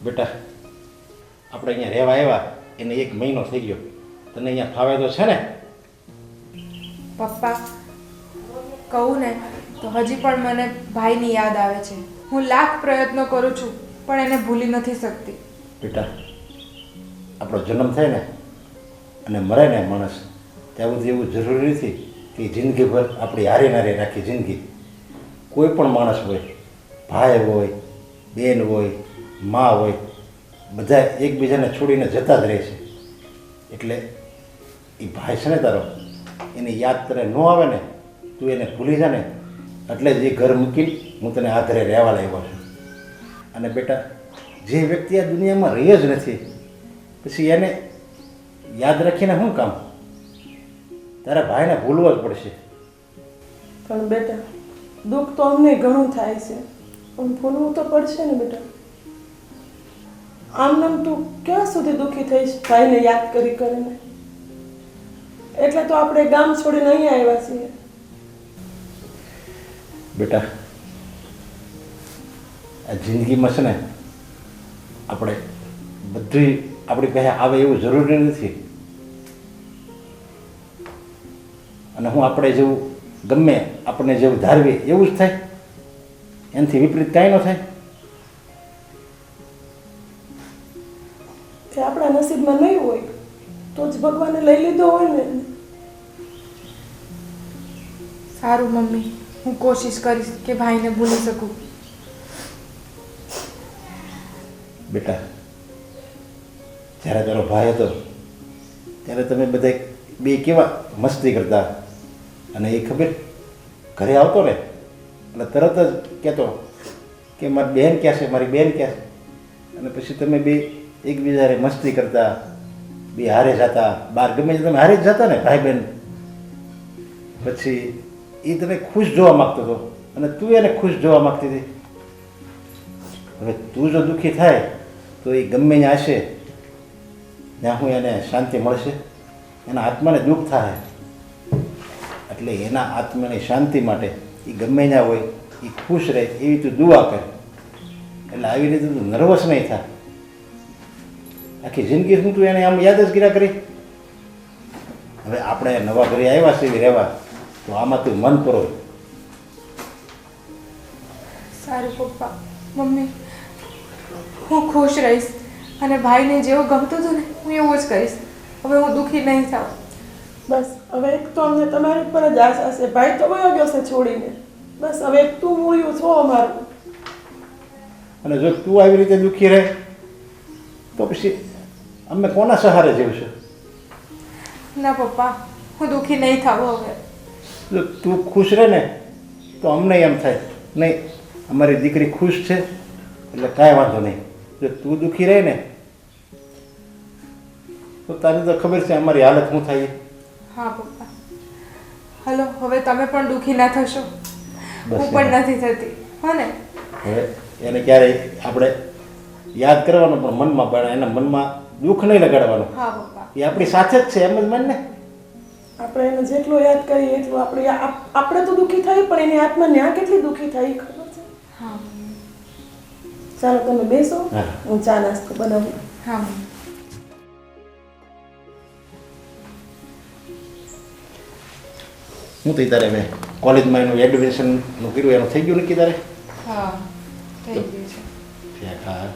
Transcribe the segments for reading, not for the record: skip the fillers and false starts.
બેટા આપણે અહીંયા રહેવા આવ્યા એને 1 મહિનો થઈ ગયો. તને અહીંયા ફાવે તો છે ને? પપ્પા કહું ને તો હજી પણ મને ભાઈની યાદ આવે છે. હું લાખ પ્રયત્નો કરું છું પણ એને ભૂલી નથી શકતી. બેટા આપણો જન્મ થાય ને અને મરે ને માણસ ત્યાં સુધી એવું જરૂરી નથી કે જિંદગીભર આપણી હારે નારે રાખી જિંદગી. કોઈ પણ માણસ હોય, ભાઈ હોય, બેન હોય, મા હોય, બધા એકબીજાને છોડીને જતા જ રહે છે. એટલે એ ભાઈ છે ને તારો, એની યાદ તને ન આવે ને, તું એને ભૂલી જા ને, એટલે જ એ ઘર મૂકીને હું તને આ ઘરે રહેવા લાવ્યો છું. અને બેટા જે વ્યક્તિ આ દુનિયામાં રહી જ નથી પછી એને યાદ રાખીને શું કામ? તારા ભાઈને ભૂલવો જ પડશે. પણ બેટા દુઃખ તો અમને ઘણું થાય છે પણ ભૂલવું તો પડશે ને બેટા. આમ તું ક્યાં સુધી દુઃખી થઈશ ભાઈને યાદ કરીને? એટલે તો આપણે ગામ છોડીને અહીંયા આવ્યા છીએ. બેટા આ જિંદગીમાં છે ને આપણે બધું આપણી પાસે આવે એવું જરૂરી નથી. અને હું આપણે જેવું ગમે આપણને જેવું ધારવી એવું જ થાય, એનાથી વિપરીત કાંઈ ન થાય. કે આપણા નસીબમાં નહીં હોય તો જ ભગવાને લઈ લીધો હોય ને. સારું મમ્મી, હું કોશિશ કરીશ કે ભાઈને ભૂલી શકું. બેટા જ્યારે તારો ભાઈ હતો ત્યારે તમે બધા બે કેવા મસ્તી કરતા, અને એ ખબર ઘરે આવતો ને એટલે તરત જ કહેતો કે મારી બહેન ક્યાં છે, મારી બહેન ક્યાં છે. અને પછી તમે બે એકબીજાને મસ્તી કરતા, બે હારે જતા, બહાર ગમે તે તમે હારે જ જતા ને ભાઈ બહેન. પછી એ તને ખુશ જોવા માગતો હતો અને તું એને ખુશ જોવા માગતી હતી. હવે તું જો દુઃખી થાય તો એ ગમે ત્યાં હશે ત્યાં હું એને શાંતિ મળશે, એના આત્માને દુઃખ થાય. એટલે એના આત્માની શાંતિ માટે એ ગમે ત્યાં હોય એ ખુશ રહે એવી તું દુઆ કર. એટલે આવી રીતે તું નર્વસ નહીં થાય. આખી જિંદગી શું તું એને આમ યાદ જ કર્યા કરી. હવે આપણે નવા ઘરે આવ્યા છે રહેવા તો આમાં તું મન કરો. સારું પપ્પા. મમ્મી હું ખુશ રહીશ અને ભાઈને જેવું ગમતું હતું ને હું એવું જ કરીશ. હવે હું દુઃખી નહીં થાઉં. બસ હવે એક તો અમને તમારી પર જ આશા છે. ભાઈ તો વયો ગયો છે છોડીને. બસ હવે એક તું મૂળ્યું છો અમારું. અને જો તું આવી રીતે દુઃખી રહે તો પછી અમે કોના સહારે જીવશું? ના પપ્પા, હું દુઃખી નહીં થાઉં હવે. જો તું ખુશ રહે ને તો અમને એમ થાય નહીં અમારી દીકરી ખુશ છે એટલે કાંઈ વાંધો નહીં. જો તું દુઃખી રહે ને તો તારી તો ખબર છે અમારી હાલત શું થાય. હા પપ્પા. હલો, હવે તમે પણ દુઃખી ના થશો. હું પણ નથી થતી. હા ને? હવે એને ક્યારેય આપણે યાદ કરવાનું પણ મનમાં, પણ એના મનમાં દુઃખ નહીં લગાડવાનું. હા પપ્પા. એ આપણી સાથે જ છે એમ જ માન ને. આપણે એને જેટલું યાદ કરીએ એટલું આપણે તો દુઃખી થઈ પણ એની આત્મા ન્યા કેટલી દુઃખી થઈ ખબર છે? હા. ચાલો તમે બેસો, હા. હું ચા નાસ્તો બનાવું. હા મમ્મી. શું થઈ તારે? મેં કોલેજમાં એનું એડમિશનનું કર્યું એનું થઈ ગયું નક્કી તારે? હા થઈ ગયું છે. હા.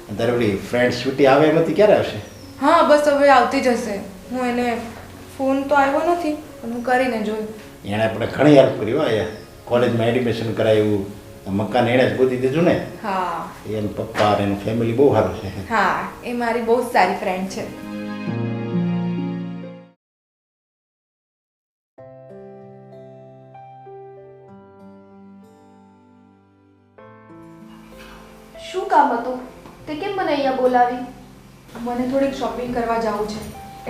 અને તારે ઓલી ફ્રેન્ડ સ્વીટી આવે એમ હતી, ક્યારે આવશે? હા બસ હવે આવતી જ હશે. હું એને ફોન તો આવ્યો નથી પણ હું કરીને જોયું. એણે આપણે ઘણી હેલ્પ કરી હો. અહીંયા કોલેજમાં એડમિશન કરાવ્યું, મકાન એણે જ ગોતી દીધું ને. હા એમ પપ્પા અને એનું ફેમિલી બહુ સારું છે. હા, એ મારી બહુ જ સારી ફ્રેન્ડ છે. શું કામ હતું? તે કેમ મને અહીંયા બોલાવી? મને થોડીક શોપિંગ કરવા જવું છે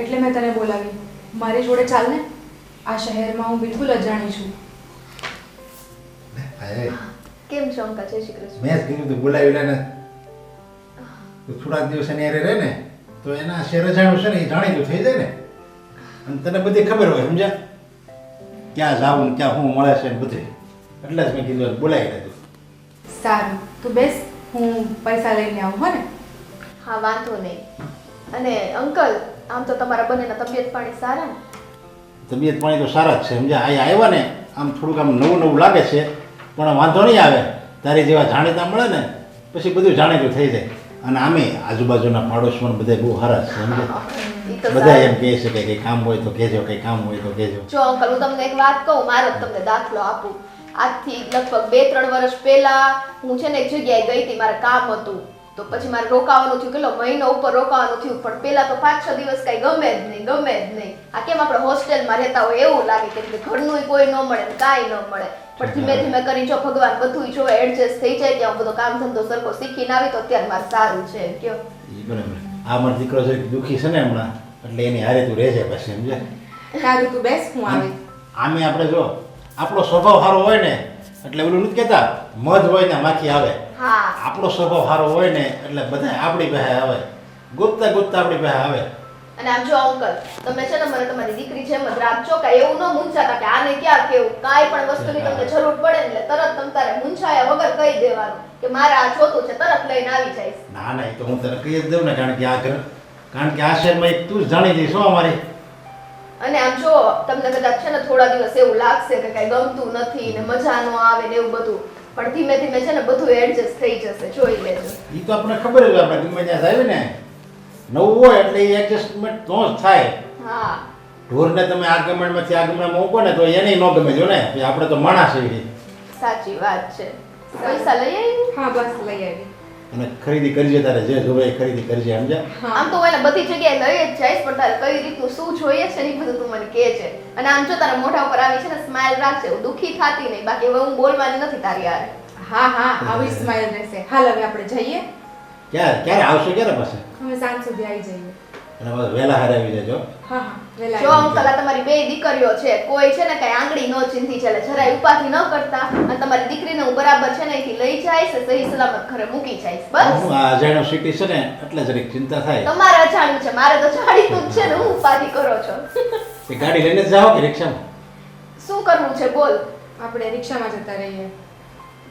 એટલે મેં તને બોલાવી. મારી જોડે ચાલ ને. આ શહેરમાં હું બિલકુલ અજાણી છું. કેમ છો અંકલ? જય શ્રી કૃષ્ણ. મેં જ કીધું તું બોલાવી લે ને. થોડાક દિવસ એની હારે રહે ને તો એના શેર અજાણ્યું છે ને એ જાણીતું થઈ જાય ને. અને તને બધી ખબર હોય, સમજ્યા? ક્યાં જાવું ને ક્યાં શું મળે છે ને બધું. એટલે જ મેં કીધું બોલાવી લેતું. સારું, તું બેસ, હું પૈસા લઈને આવું. હો ને? હા વાંધો નહીં. અને અંકલ, આમ તો તમારા બંનેના તબિયત પાણી સારા ને? તબિયત પાણી તો સારા જ છે સમજ્યા. અહીંયા આવ્યા ને આમ થોડુંક આમ નવું નવું લાગે છે, પણ વાંધો નહીં આવે. તારી જેવા જાણીતા મળે ને પછી બધું જાણીતું થઈ જાય. અને આમે આજુબાજુના પાડોશમાં બધા બહુ સારા છે સમજ્યા. ઈ તો બધા સારું. એમ કહે છે કે કંઈ કામ હોય તો કહેજો, કંઈ કામ હોય તો કહેજો. જો અંકલ, હું તમને એક વાત કહું, મારો જ તમને દાખલો આપું. આજથી લગભગ 2-3 વર્ષ પહેલા હું છે ને એક જગ્યાએ ગઈ હતી, મારે કામ હતું. તો પછી મારે રોકાવાનું થયું, કેટલો મહિનો ઉપર રોકાવાનું થયું. પણ પહેલા તો 5-6 દિવસ કાંઈ ગમે જ નહીં. આ કેમ આપણે હોસ્ટેલમાં રહેતા હોય એવું લાગે કે ઘરનું કોઈ ન મળે ને કાંઈ ન મળે. પણ ધીમે ધીમે કરીને જો ભગવાન બધું જોવે, એડજસ્ટ થઈ જાય ત્યાં બધો કામ ધંધો સરખો શીખીને આવી તો અત્યારે મારે સારું છે એમ કયો. ઈ બરાબર. આ મારો દીકરો છે દુઃખી છે ને હમણાં, એટલે એની હારે તું રહેજે પછી સમજે. સારું તું બેસ, હું આવી. આમે આપણે જો આપણો સ્વભાવ સારો હોય ને એટલે ઓલું નથી કહેતા મધ હોય ને માખી આવે. હા, આપણો સ્વભાવ સારો હોય ને એટલે બધા આપણી પાસે આવે, ગોતતા ગોતતા આપણી પાસે આવે. અને આમ જો અંકલ, તમે છે ને મને તમારી દીકરી જેમ જ રાખજો. કાંઈ એવું ન મૂંઝાતા કે આને ક્યાં કેવું. કાંઈ પણ વસ્તુની તમને જરૂર પડે ને એટલે તરત તમ તારે મૂંઝાયા વગર કહી દેવાનું કે મારે આ જોતું છે, તરત લઈને આવી જઈશ. ના ના, એ તો હું તને કહી જ દઉં ને, કારણ કે આ શહેરમાં એક તું જ જાણી દઈશ હો અમારી. અને આમ જો તમને કદાચ છે ને થોડા દિવસ એવું લાગશે કે કાંઈ ગમતું નથી ને મજા ન આવે ને એવું બધું, પણ ધીમે ધીમે છે ને બધું એડજસ્ટ થઈ જશે, જોઈ લેજો. એ તો આપણને ખબર જ હોય, આપણે ગમે ત્યાં જાય ને નવું હોય એટલે એ એડજસ્ટમેન્ટ તો જ થાય. હા, ઢોરને તમે આ ગમણમાંથી આ ગમણમાં મૂકો ને તો એને ન ગમે જો ને, પછી આપણે તો માણસ છીએ. સાચી વાત છે. પૈસા લઈ આવી? હા બસ લઈ આવી. અને ખરીદી કરજે, તારે જે જોવે એ ખરીદી કરજે સમજ્યા. આમ તો એને બધી જગ્યાએ લઈ જ જઈશ, પણ તારે કઈ રીતનું શું જોઈએ છે ને એ બધું તું મને કહે છે. અને આમ જો તારા મોઢા ઉપર આવી છે ને સ્માઈલ રાખજે, હું દુઃખી થાતી નહીં. બાકી હવે હું બોલવાની નથી તારી યાર. હા હા, આવી સ્માઈલ રહેશે. હાલ હવે આપણે જઈએ. ક્યારે આવશો, ક્યારે પાસે? અમે સાંજ સુધી આવી જઈએ. અને બસ વહેલા હારે આવી જજો. હા હા, વહેલા જો આવી અંકલ, આ તમારી બે દીકરીઓ છે, કોઈ છે ને કઈ આંગળી ન ચીંધી ચાલે, જરાય ઉપાધિ ન કરતા. અને તમારી દીકરીને હું બરાબર છે ને અહીંથી લઈ જઈશ, સહી સલામત ઘરે મૂકી જઈશ. બસ હું આ અજાણ્યો સિટી છે ને એટલે જરીક ચિંતા થાય. તમારે અજાણ્યું છે, મારે તો જાણીતું જ છે ને, હું ઉપાધિ કરો છો. એ ગાડી લઈને જ જાઓ કે રિક્ષામાં? શું કરવું છે બોલ. આપણે રિક્ષામાં જતા રહીએ.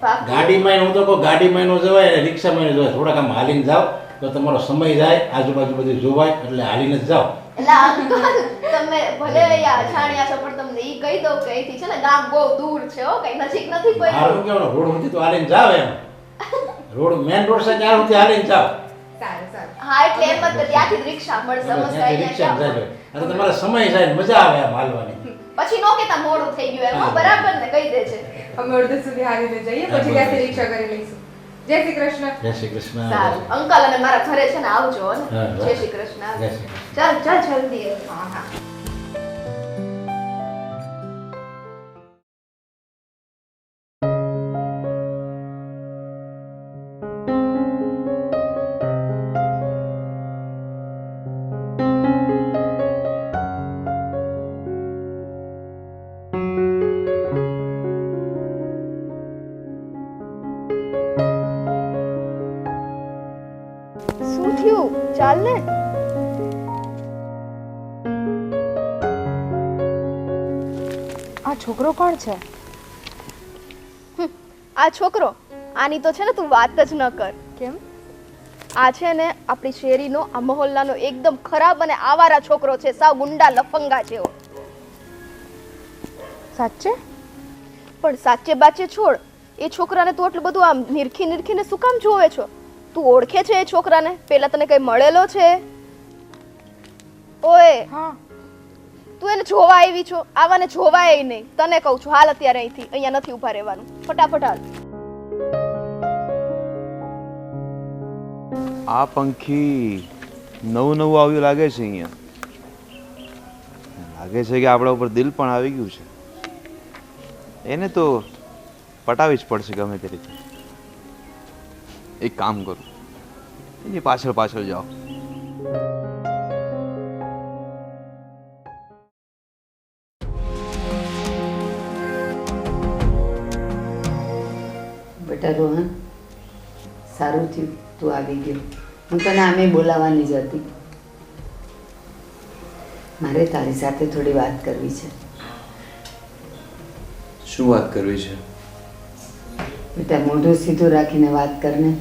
પાક્કું? ગાડીમાં હું તો કહું ગાડીમાં ન જવાય અને રિક્ષામાં ન જવાય. થોડાક આમ હાલીને જાઓ તો તમારો સમય જાય, આજુબાજુ બધું જોવાય, એટલે હાલીને જ જાઓ. એટલે અંકલ, તમે ભલે અહીંયા અજાણ્યા છો પણ તમને ઈ કહી દઉં કે અહીંથી છે ને ગામ બહુ દૂર છે હો, કઈ નજીક નથી મારું પડ્યું. કેવાનું રોડ સુધી તો હાલીને જાવ એમ. રોડ મેન રોડ છે ત્યાં સુધી હાલીને જાઓ. સારું સારું. હા, એટલે એમ જ કે ત્યાંથી જ રિક્ષા મળશે. સમજ ત્યાંથી આવી રિક્ષામાં જાય. જાજો. અને તમારે સમય જાય ને મજા આવે આમ હાલવાની. પછી નો કેતા મોડું થઈ ગયું એમ હો, હા. બરાબર ને કહી દેજે. અમે અડધે સુધી હારીને જઈએ, હા, પછી ત્યાંથી બરાબર. રિક્ષા કરી લઈશું. જય શ્રી કૃષ્ણ. જય શ્રી કૃષ્ણ. સારું અંકલ, અને મારા ઘરે છે ને આવજો હો ને. હા, હા. જય શ્રી કૃષ્ણ. જય શ્રી કૃષ્ણ. ચાલ ચાલ જલ્દી. હા હા. શું થયું? ચાલ ને. આ છોકરો કોણ છે? આ છોકરો, આની તો છે ને તું વાત જ ન કર. કેમ? આ છે ને આપણી શેરીનો, આ મહોલ્લાનો એકદમ ખરાબ અને આવારા છોકરો છે, સાવ ગુંડા લફંગા જેવો. સાચે? પણ સાચે બાચે છોડ, એ છોકરાને તું આટલું બધું આમ નિરખીને શું કામ જોવે છો? તું ઓળખે છે એ છોકરાને? પેલા તને કઈ મળેલો છે? ઓય, હા. તું એને જોવા આવી છો? આવાને જોવાય નહીં. તને કહું છું, હાલ અત્યારે અહીંથી, અહીંયા નથી ઊભા રહેવાનું. ફટાફટ હાલ. આ પંખી નવું આવ્યું લાગે છે અહીંયા. લાગે છે કે આપણા ઉપર દિલ પણ આવી ગયું છે. એને તો પટાવી જ પડશે ગમે તે રીતે. એક કામ કરું, એની પાછળ જાઓ. બેટા રોહન, સારું થયું તું આવી ગયો. હું તને આમે બોલાવવાની જ હતી. મારે તારી સાથે થોડી વાત કરવી છે. શું વાત કરવી છે? બેટા મોઢું સીધું રાખીને વાત કરને.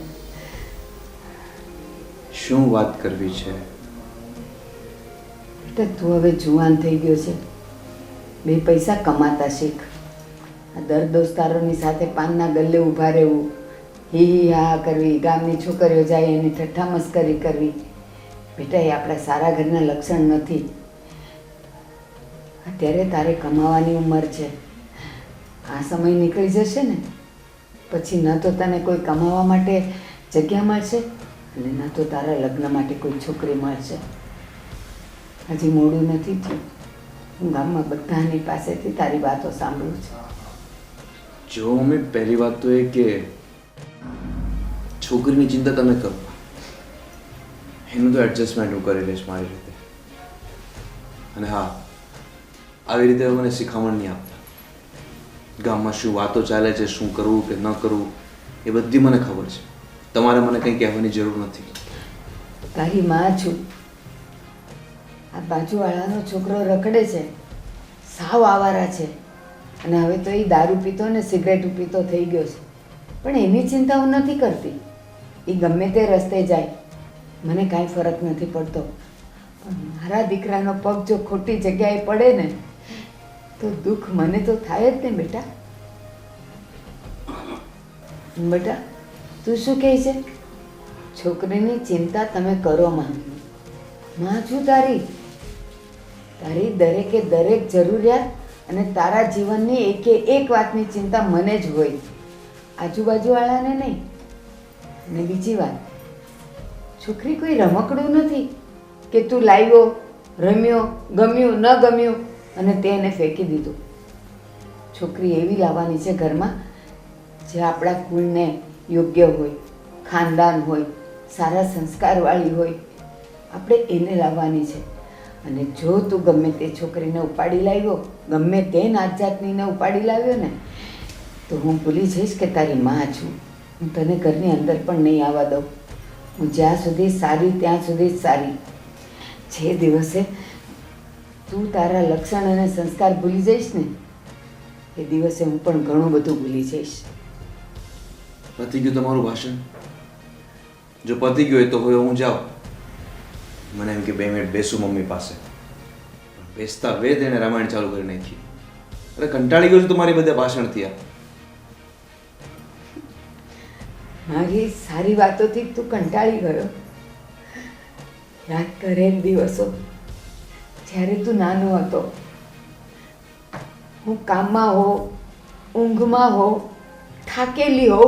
શું વાત કરવી છે? બેટા તું હવે જુવાન થઈ ગયો છે, બે પૈસા કમાતા શીખ. આ દર દોસ્તારોની સાથે પાનના ગલ્લે ઊભા રહેવું, હી હી હા હા કરવી, ગામની છોકરીઓ જાય એની ઠઠ્ઠા મસ્કરી કરવી, બેટા એ આપણા સારા ઘરના લક્ષણ નથી. અત્યારે તારે કમાવાની ઉંમર છે. આ સમય નીકળી જશે ને પછી ન તો તને કોઈ કમાવા માટે જગ્યા મળશે અને ન તો તારા લગ્ન માટે કોઈ છોકરી મળશે. હજી મોડું નથી થયું. હું ગામમાં બધાની પાસેથી તારી વાતો સાંભળું છું. જો મમ્મી, પહેલી વાત તો એ કે છોકરીની ચિંતા તમે કરો, એનું તો એડજસ્ટમેન્ટ હું કરી લઈશ મારી રીતે. અને હા, આવી રીતે મને શિખામણ નહીં આપતા. ગામમાં શું વાતો ચાલે છે, શું કરવું કે ન કરવું, એ બધી મને ખબર છે. તમારે મને કંઈ કહેવાની જરૂર નથી. તારી માં છું. આ બાજુવાળાનો છોકરો રખડે છે, સાવ આવારા છે, અને હવે તો એ દારૂ પીતો ને સિગરેટ પીતો થઈ ગયો છે. પણ એની ચિંતા હું નથી કરતી. એ ગમે તે રસ્તે જાય, મને કાંઈ ફરક નથી પડતો. પણ મારા દીકરાનો પગ જો ખોટી જગ્યાએ પડે ને તો દુઃખ મને તો થાય જ ને બેટા. બેટા તું શું કહે છે? છોકરીની ચિંતા તમે કરો માં. માં છું તારી. તારી દરેકે દરેક જરૂરિયાત અને તારા જીવનની એકે એક વાતની ચિંતા મને જ હોય, આજુબાજુવાળાને નહીં. અને બીજી વાત, છોકરી કોઈ રમકડું નથી કે તું લાવ્યો, રમ્યો, ગમ્યું ન ગમ્યું અને તે એને ફેંકી દીધું. છોકરી એવી લાવવાની છે ઘરમાં જે આપણા કુળને યોગ્ય હોય, ખાનદાન હોય, સારા સંસ્કારવાળી હોય. આપણે એને લાવવાની છે. અને જો તું ગમે તે છોકરીને ઉપાડી લાવ્યો, ગમે તે નાત જાતનીને ઉપાડી લાવ્યો ને તો હું ભૂલી જઈશ કે તારી માં છું. હું તને ઘરની અંદર પણ નહીં આવવા દઉં. હું જ્યાં સુધી સારી ત્યાં સુધી જ સારી. જે દિવસે તું તારા લક્ષણ અને સંસ્કાર ભૂલી જઈશ ને એ દિવસે હું પણ ઘણું બધું ભૂલી જઈશ. પતી ગયું તમારું ભાષણ? જો પતી ગયું હોય તો હવે હું જાઉં. મને એમ કે 2 મિનિટ બેસું મમ્મી પાસે. બેસતા વેદ એને રામાયણ ચાલુ કરી નાખી. અરે કંટાળી ગયો છું તમારી બધા ભાષણથી. મારી સારી વાતોથી તું કંટાળી ગયો. યાદ કરે એ દિવસો જ્યારે તું નાનો હતો. હું કામમાં હો, ઊંઘમાં હો, થાકેલી હો,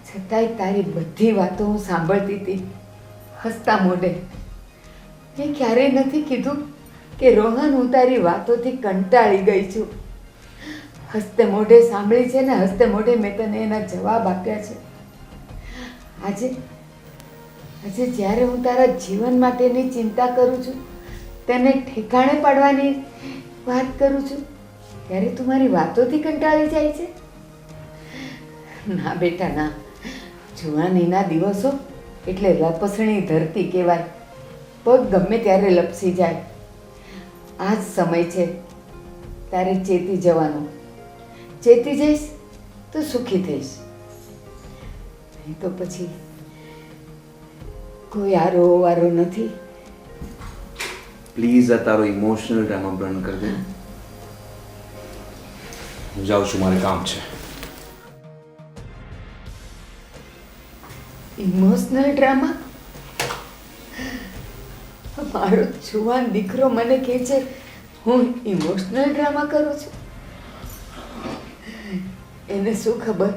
છતાંય તારી બધી વાતો હું સાંભળતી હતી હસતા મોઢે. મેં ક્યારેય નથી કીધું કે રોહન હું તારી વાતોથી કંટાળી ગઈ છું. હસતે મોઢે સાંભળી છે ને હસતે મોઢે મેં તને એના જવાબ આપ્યા છે. આજે જ્યારે હું તારા જીવન માટેની ચિંતા કરું છું, તેને ઠેકાણે પાડવાની વાત કરું છું, ત્યારે તું મારી વાતોથી કંટાળી જાય છે. ના બેટા ના. જુવાનીના દિવસો એટલે લપસણી ધરતી કહેવાય. પગ ગમે ત્યારે લપસી જાય. આ જ સમય છે તારે ચેતી જવાનું. ચેતી જઈશ તો સુખી થઈશ, નહીં તો પછી કોઈ આરો વારો નથી. પ્લીઝ આ તારો ઇમોશનલ ડ્રામા બંધ કરી દે. હું જાઉં છું, મારે કામ છે. Emotional drama? મારો જુવાન દીકરો મને કહે છે હું ઇમોશનલ ડ્રામા કરું છું. એને શું ખબર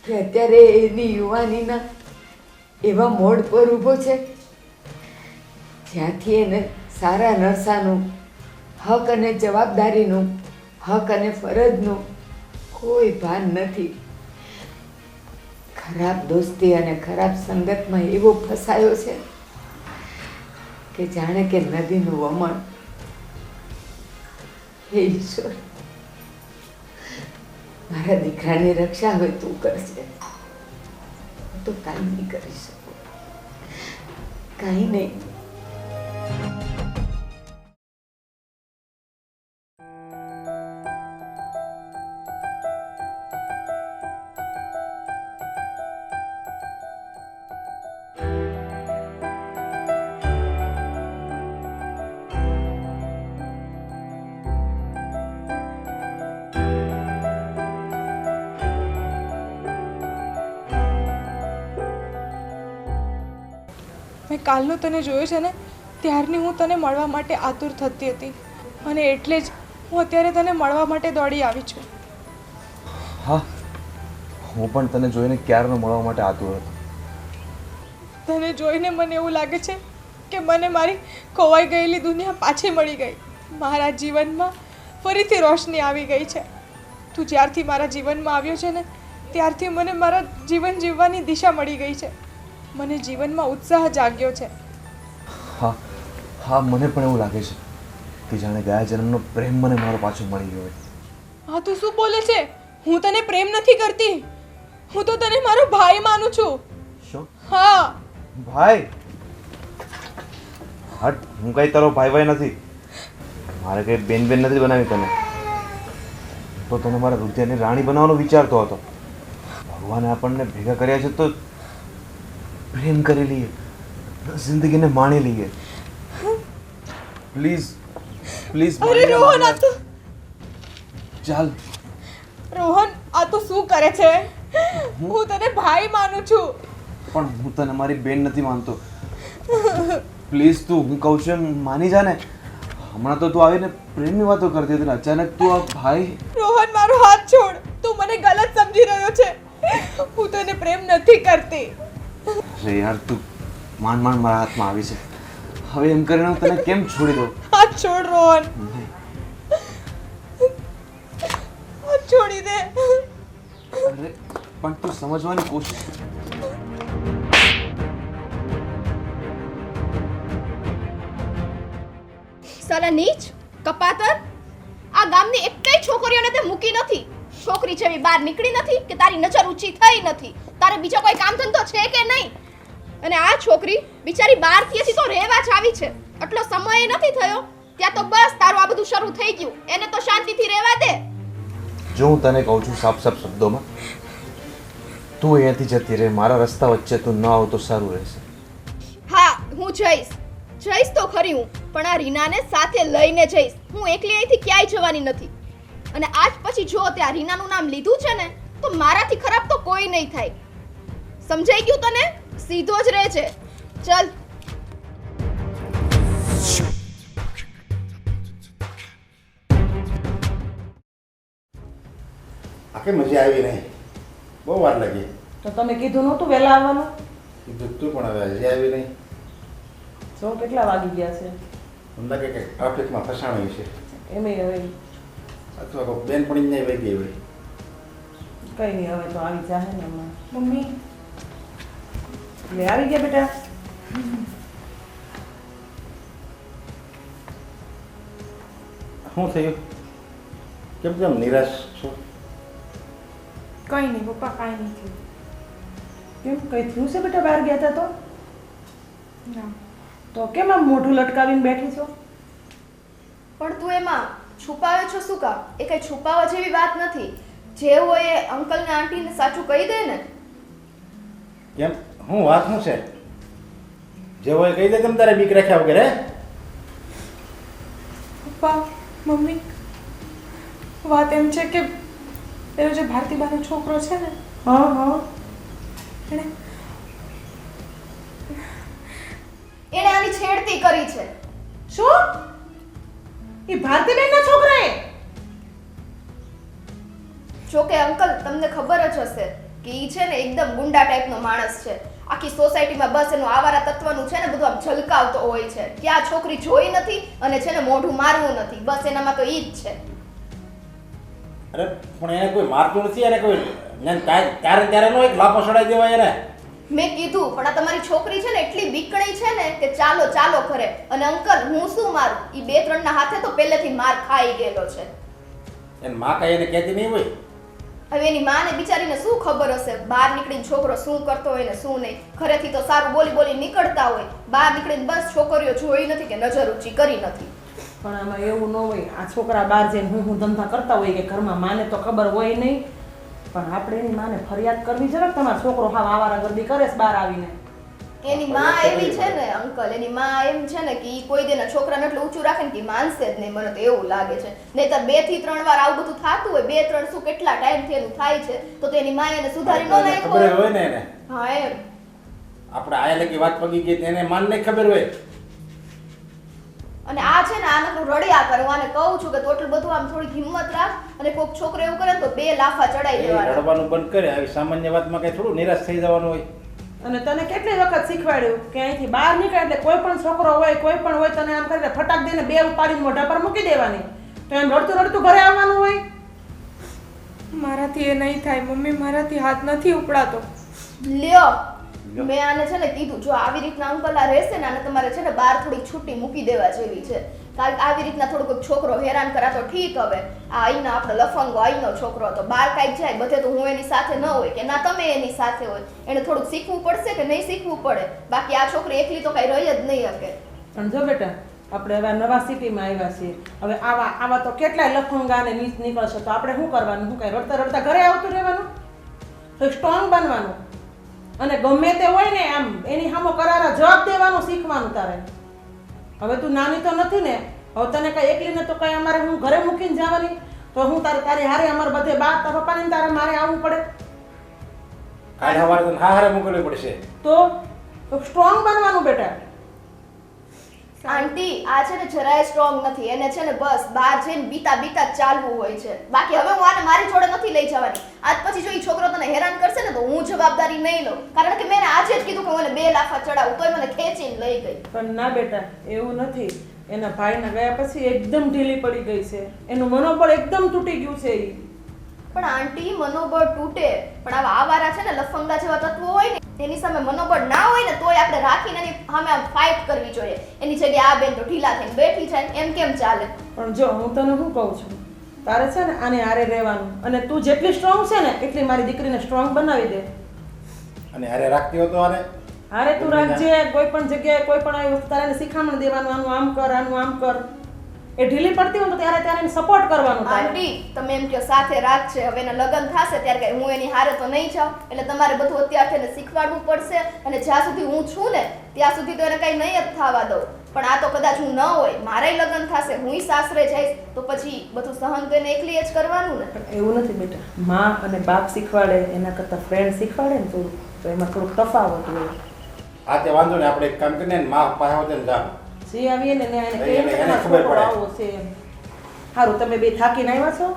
કે અત્યારે એની યુવાનીના એવા મોડ પર ઊભો છે જ્યાંથી એને સારા નરસાનું, હક અને જવાબદારીનું, હક અને ફરજનું કોઈ ભાન નથી. ખરાબ દોસ્તી અને ખરાબ સંગતમાં એવો ફસાયો છે કે જાણે કે નદીનું વમણ. હે ઈશ્વર, મારા દીકરાની રક્ષા હવે તું કરશે. હું તો કાંઈ નહીં કરી શકું, કાંઈ નહીં. મેં કાલનું તને જોયું છે ને, ત્યારની હું તને મળવા માટે આતુર થતી હતી અને એટલે જ હું અત્યારે તને મળવા માટે દોડી આવી છું. હા, હું પણ તને જોઈને ક્યારનો મળવા માટે આતુર હતો. તને જોઈને મને એવું લાગે છે કે મને મારી ખોવાઈ ગયેલી દુનિયા પાછી મળી ગઈ. મારા જીવનમાં ફરીથી રોશની આવી ગઈ છે. તું જ્યારથી મારા જીવનમાં આવ્યો છે ને, ત્યારથી મને મારા જીવન જીવવાની દિશા મળી ગઈ છે. મને જીવનમાં ઉત્સાહ જાગ્યો છે. હા હા, મને પણ એવું લાગે છે કે જાણે ગયા જન્મનો પ્રેમ મને મારો પાછો મળી ગયો હોય. હા, તું શું બોલે છે? હું તને પ્રેમ નથી કરતી. હું તો તને મારો ભાઈ માનું છું. શું? હા, ભાઈ? હટ, હું કઈ તારો ભાઈ ભાઈ નથી. મારે કઈ બેન બેન નથી બનાવી તને. તો તને મારા રુધિરની રાણી બનાવવાનો વિચારતો હતો. ભગવાને આપણને ભેગા કર્યા છે તો પ્રેમ કરી લઈએ, જિંદગીને માણી લઈએ. Please please. અરે રોહન, આ તું ચાલ. રોહન, આ તું શું કરે છે? હું તને ભાઈ માનું છું. પણ હું તને મારી બેન નથી માનતો. પ્લીઝ તું, હું કહું છું એમ માની જા ને. હમણાં તો તું આવીને પ્રેમની વાતો કરતી હતી ને અચાનક તું આ ભાઈ. રોહન, મારો હાથ છોડ. તું મને ગલત સમજી રહ્યો છે. હું તને પ્રેમ નથી કરતી. અરે યાર, તું માંડ માંડ મારા હાથમાં આવી છે. હવે એમ કરીને હું તને કેમ છોડી દઉં? હાથ છોડ રોહન, હાથ છોડી દે. અરે પણ તું સમજવાની કોશિશ કર. સાલા નીચ કપાતર, આ ગામની એકેય છોકરીઓને તે મૂકી નથી. છોકરી જેવી બહાર નીકળી નથી કે તારી નજર ઊંચી થઈ નથી. તારે બીજો કોઈ કામ ધંધો છે કે નહીં? અને આ છોકરી બિચારી બહારથી હજી તો રહેવા જ આવી છે. આટલો સમય નથી થયો ત્યાં તો બસ તારું આ બધું શરૂ થઈ ગયું. એને તો શાંતિથી રહેવા દે. જો હું તને કહું છું સાફ સાફ શબ્દોમાં, તું અહીંયાથી જતી રહે. મારા રસ્તા વચ્ચે તું ન આવ તો સારું રહેશે. હા, હું જઈશ તો ખરી હું, પણ આ રીનાને સાથે લઈને જઈશ. હું એકલી અહીંથી ક્યાંય જવાની નથી. અને આજ પછી જો તે આ રીનાનું નામ લીધું છે ને, તો મારાથી ખરાબ તો કોઈ નહીં થાય. સમજાઈ ગયું તને? સીધો જ રહેજે. ચલ. આખી મજા આવી નહીં, બહુ વાર લાગી. તો તમે કીધું નહોતું વહેલા આવવાનું? કીધું તું પણ હવે હજી આવી નહીં. જો કેટલા વાગી ગયા છે. મને લાગે કે ટ્રાફિકમાં ફસાણી છે, એમે હવે અથવા કોઈ બેન પણ નહીં વહી ગઈ હોય. કઈ નહીં, હવે તો આવી જાહે ને હમણાં. મમ્મી, એટલે આવી ગયા બેટા? શું થયું? કેમ નિરાશ છો? કંઈ નહીં પપ્પા, કાંઈ નહીં થયું. કેમ, કઈ થયું છે બેટા? બહાર ગયા હતા તો? ના, તો કેમ આમ મોઢું લટકાવીને બેઠી છો? પણ તું એમાં છુપાવે છો શું કામ? એ કઈ છુપાવવા જેવી વાત નથી. જે હોય એ અંકલ ને આંટી ને સાચું કહી દે ને. કેમ, હું વાત શું છે? જે હોય કહી દે. કેમ તારે બીક રાખ્યા વગર? હે પપ્પા, મમ્મી, વાત એમ છે કે પેલો જે ભારતીબાનો છોકરો છે ને, હા હા, એણે એણે આની છેડતી કરી છે. શું? એ ભારતીબેનના છોકરાએ? જોકે અંકલ તમને ખબર જ હશે કે ઈ છે ને એકદમ ગુંડા ટાઈપનો માણસ છે. આખી સોસાયટીમાં બસ એનું આવારા તત્વનું છે ને બધું આમ ઝલકાવતો હોય છે. ક્યાં છોકરી જોઈ નથી અને છે ને મોઢું મારવું નથી. બસ એનામાં તો ઈ જ છે. અરે પણ એને કોઈ મારતું નથી. એને કોઈ ત્યારે ત્યારે નો એક લાફો ચડાવી દેવાય એને. મેં કીધું પણ આ તમારી છોકરી છે ને એટલી બીકણી છે ને કે ચાલો ચાલો કરે. અને અંકલ હું શું મારું? ઈ બે ત્રણના હાથે તો પહેલેથી માર ખાઈ ગયેલો છે. એને માં કઈ એને કહેતી નહીં હોય. હવે એની માને બિચારીને શું ખબર હશે બહાર નીકળીને છોકરો શું કરતો હોય ને શું નહીં. ઘરેથી તો સારું બોલી બોલી નીકળતા હોય, બહાર નીકળીને બસ છોકરીઓ જોઈ નથી કે નજર ઊંચી કરી નથી. પણ આમાં એવું ન હોય. આ છોકરા બહાર જઈને હું ધંધા કરતા હોય કે ઘરમાં માને તો ખબર હોય નહીં, પણ આપણે એની માને ફરિયાદ કરવી છે ને તમારો છોકરો હાવ આવારાગર્દી કરે છે બહાર આવીને. એની માં એવી છે ને અંકલ, એની માં એમ છે ને કે ઈ કોઈ દેના છોકરાને એટલું ઊંચું રાખે ને કે ઈ માનશે જ નહીં. મને તો એવું લાગે છે. નહીંતર 2 થી 3 વાર આવું બધું થતું હોય, 2-3 શું કેટલા ટાઈમથી એનું થાય છે, તો તેની માં એને સુધારી ન ખબર નાખ્યો. હોય ને એને. હા એમ. આપણે આયા લગી વાત પગી ગઈ તેને માન નહીં ખબર હોય. અને આ છે ને આનકરું રડ્યા કરે હું આને કહું છું કે તું એટલું બધું આમ થોડીક હિંમત રાખ અને કોઈક છોકરો એવું કરે ને તો 2 લાફા ચડાઈ એ દેવાના. રડવાનું બંધ કરે. આવી સામાન્ય વાતમાં કઈ થોડું નિરાશ થઈ જવાનું હોય. અને તને કેટલી વખત શીખવાડ્યું કે અહીંથી બહાર નીકળે એટલે કોઈ પણ છોકરો હોય કોઈ પણ હોય તને આમ કરીને ફટાક દઈને બે ઉપાડીને મોઢા પર મૂકી દેવાની, તો એમ રડતું રડતું ઘરે આવવાનું હોય. મારાથી એ નહીં થાય મમ્મી, મારાથી હાથ નથી ઉપડાતો. લ્યો મેં આને છે ને કીધું જો આવી રીતના અંકલ આ રહેશે ને આને તમારે છે ને બહાર થોડી છૂટી મૂકી દેવા જેવી છે. કારણ કે આવી રીતના થોડુંક છોકરો હેરાન કરા તો ઠીક. હવે આ અહીંનો આપણે લફંગો અહીંનો છોકરો હતો બહાર કાંઈક જાય બધે તો હું એની સાથે ન હોય કે ના તમે એની સાથે હોય. એને થોડુંક શીખવું પડશે કે નહીં શીખવું પડે. બાકી આ છોકરી એકલી તો કઈ રહી જ નહીં શકે. પણ જો બેટા આપણે હવે નવા સિટીમાં આવ્યા છીએ, હવે આવા તો કેટલાય લફંગા અને નીચ નીકળશે, તો આપણે શું કરવાનું? શું કઈ રડતા રડતા ઘરે આવતું રહેવાનું? તો સ્ટ્રોંગ બનવાનું અને ગમે તે હોય ને આમ એની સામો કરારા જવાબ દેવાનું શીખવાનું તારે. હવે તું નાની તો નથી ને, હવે તને કઈ એકલીને તો કઈ અમારે હું ઘરે મૂકીને જવાની, તો હું તારી હારે અમારે બધે બા તારા પપ્પાને તારે મારે આવવું પડે? કાલ સવારે તને હારે મોકલવી પડશે. તો સ્ટ્રોંગ બનવાનું બેટા. આંટી આ છે ને જરાય સ્ટ્રોંગ નથી. એને છે ને બસ બહાર જઈને બીતા બીતા જ ચાલવું હોય છે. બાકી હવે હું આને મારી જોડે નથી લઈ જવાની. આજ પછી જો એ છોકરો તને હેરાન કરશે ને તો હું જવાબદારી નહીં લઉં. કારણ કે મેં એને આજે જ કીધું કે હું એને 2 લાફા ચડાવું તોય મને ખેંચીને લઈ ગઈ. પણ ના બેટા એવું નથી. એના ભાઈના ગયા પછી એકદમ ઢીલી પડી ગઈ છે, એનું મનોબળ એકદમ તૂટી ગયું છે. પણ આંટી મનોબળ તૂટે પણ આવા આવારા છે ને લફંગા જેવા તત્વો હોય ને એની સામે મનોબળ ના હોય ને તોય આપણે રાખીને એની સામે આમ ફાઇટ કરવી જોઈએ. એની જગ્યાએ આ બેન તો ઢીલા થઈને બેઠી છે એમ કેમ ચાલે? પણ જો હું તને શું કહું છું, તારે છે ને આને હારે રહેવાનું અને તું જેટલી સ્ટ્રોંગ છે ને એટલી મારી દીકરીને સ્ટ્રોંગ બનાવી દે. અને હારે રાખતી હો તો આને હારે તું રાખજે. કોઈ પણ જગ્યાએ કોઈ પણ આવી વસ્તુ તારે શીખામણ દેવાનું, આનું આમ કર આનું આમ કર. એ ઢીલી પડતી હોય તો ત્યારે એને સપોર્ટ કરવાનું. આંટી તમે એમ કહો સાથે રાખશે, હવે એના લગ્ન થશે ત્યારે કઈ હું એની હારે તો નહીં જાઉં. એટલે તમારે બધું અત્યારથી એને શીખવાડવું પડશે. અને જ્યાં સુધી હું છું ને ત્યાં સુધી તો એને કઈ નહીં જ થવા દઉં. પણ આ તો કદાચ હું ન હોય, મારાય લગ્ન થશે, હુંય સાસરે જઈશ તો પછી બધું સહન તો એને એકલી જ કરવાનું ને. પણ એવું નથી બેટા, માં અને બાપ શીખવાડે એના કરતાં ફ્રેન્ડ શીખવાડે ને થોડું તો એમાં થોડુંક તફાવત હોય. આ તે વાંધો ને આપણે એક કામ કરીને મા પાસે હોતે જા. જે આવીએ ને એને એને કહીએ કે તમારો ખબર છોકરો પડે. આવો છે એમ. સારું તમે બે થાકીને આવ્યા છો,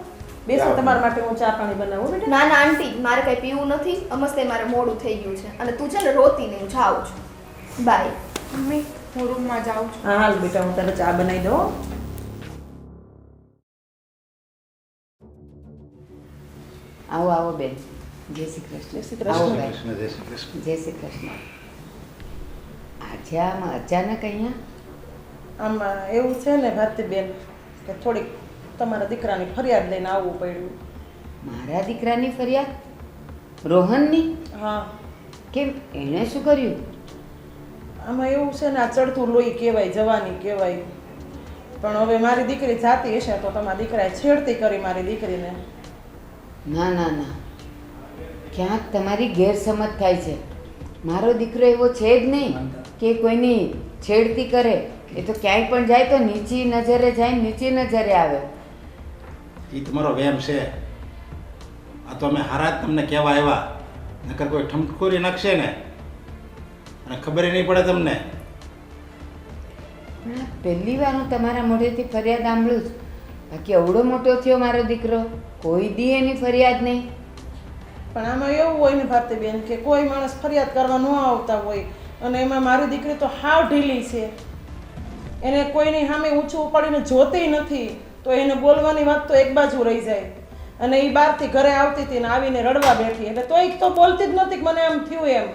બેસો જાઓ. તમારા માટે હું ચા પાણી બનાવું બેટા. ના ના આંટી મારે કઈ પીવું નથી. અમસ્તે મારે મોડું થઈ ગયું છે અને તું છે ને રોતી નહીં. હું જાઉં છું. બાય. મમ્મી હું રૂમમાં જાઉં છું. હા હાલ બેટા હું તને ચા બનાવી દઉં. આવો આવો બેન. જય શ્રી કૃષ્ણ. જય શ્રી આવો કૃષ્ણ. બેન. કૃષ્ણ જય શ્રી કૃષ્ણ. જય શ્રી કૃષ્ણ. આજે આમાં અચાનક અહીંયા? આમાં એવું છે ને ભારતીબેન કે થોડીક તમારા દીકરાની ફરિયાદ લઈને આવવું પડ્યું. મારા દીકરાની ફરિયાદ? રોહનની? હા કેમ, એણે શું કર્યું? આમાં એવું છે ને આ ચડતું લોહી કહેવાય, જવાની કહેવાય. પણ હવે મારી દીકરી જાતી હશે તો તમારા દીકરાએ છેડતી કરી મારી દીકરીને. ના ના ના, ક્યાંક તમારી ગેરસમજ થાય છે. મારો દીકરો એવો છે જ નહીં કે કોઈની છેડતી કરે. એ તો ક્યાંય પણ જાય તો નીચી નજરે જાય, નીચી નજરે આવે. એ તમારો વહેમ છે. આ તો અમે હારા જ તમને કહેવા આવ્યા, નકર કોઈ ઠમકોરી નાખશે ને અને ખબર નહીં પડે તમને. પણ આ પહેલી વાર હું તમારા મોઢેથી ફરિયાદ સાંભળું છું. બાકી અવડો મોટો થયો મારો દીકરો, કોઈ દી એની ફરિયાદ નહીં. પણ આમાં એવું હોય ને ભારતીબેન કે કોઈ માણસ ફરિયાદ કરવા ન આવતા હોય અને એમાં મારી દીકરી તો હાવ ઢીલી છે. એને કોઈની સામે ઊંચું ઉપાડીને જોતી નથી તો એને બોલવાની વાત તો એક બાજુ રહી જાય. અને એ બહારથી ઘરે આવતી હતી ને આવીને રડવા બેઠી એટલે તોય તો બોલતી જ નહોતી કે મને એમ થયું એમ.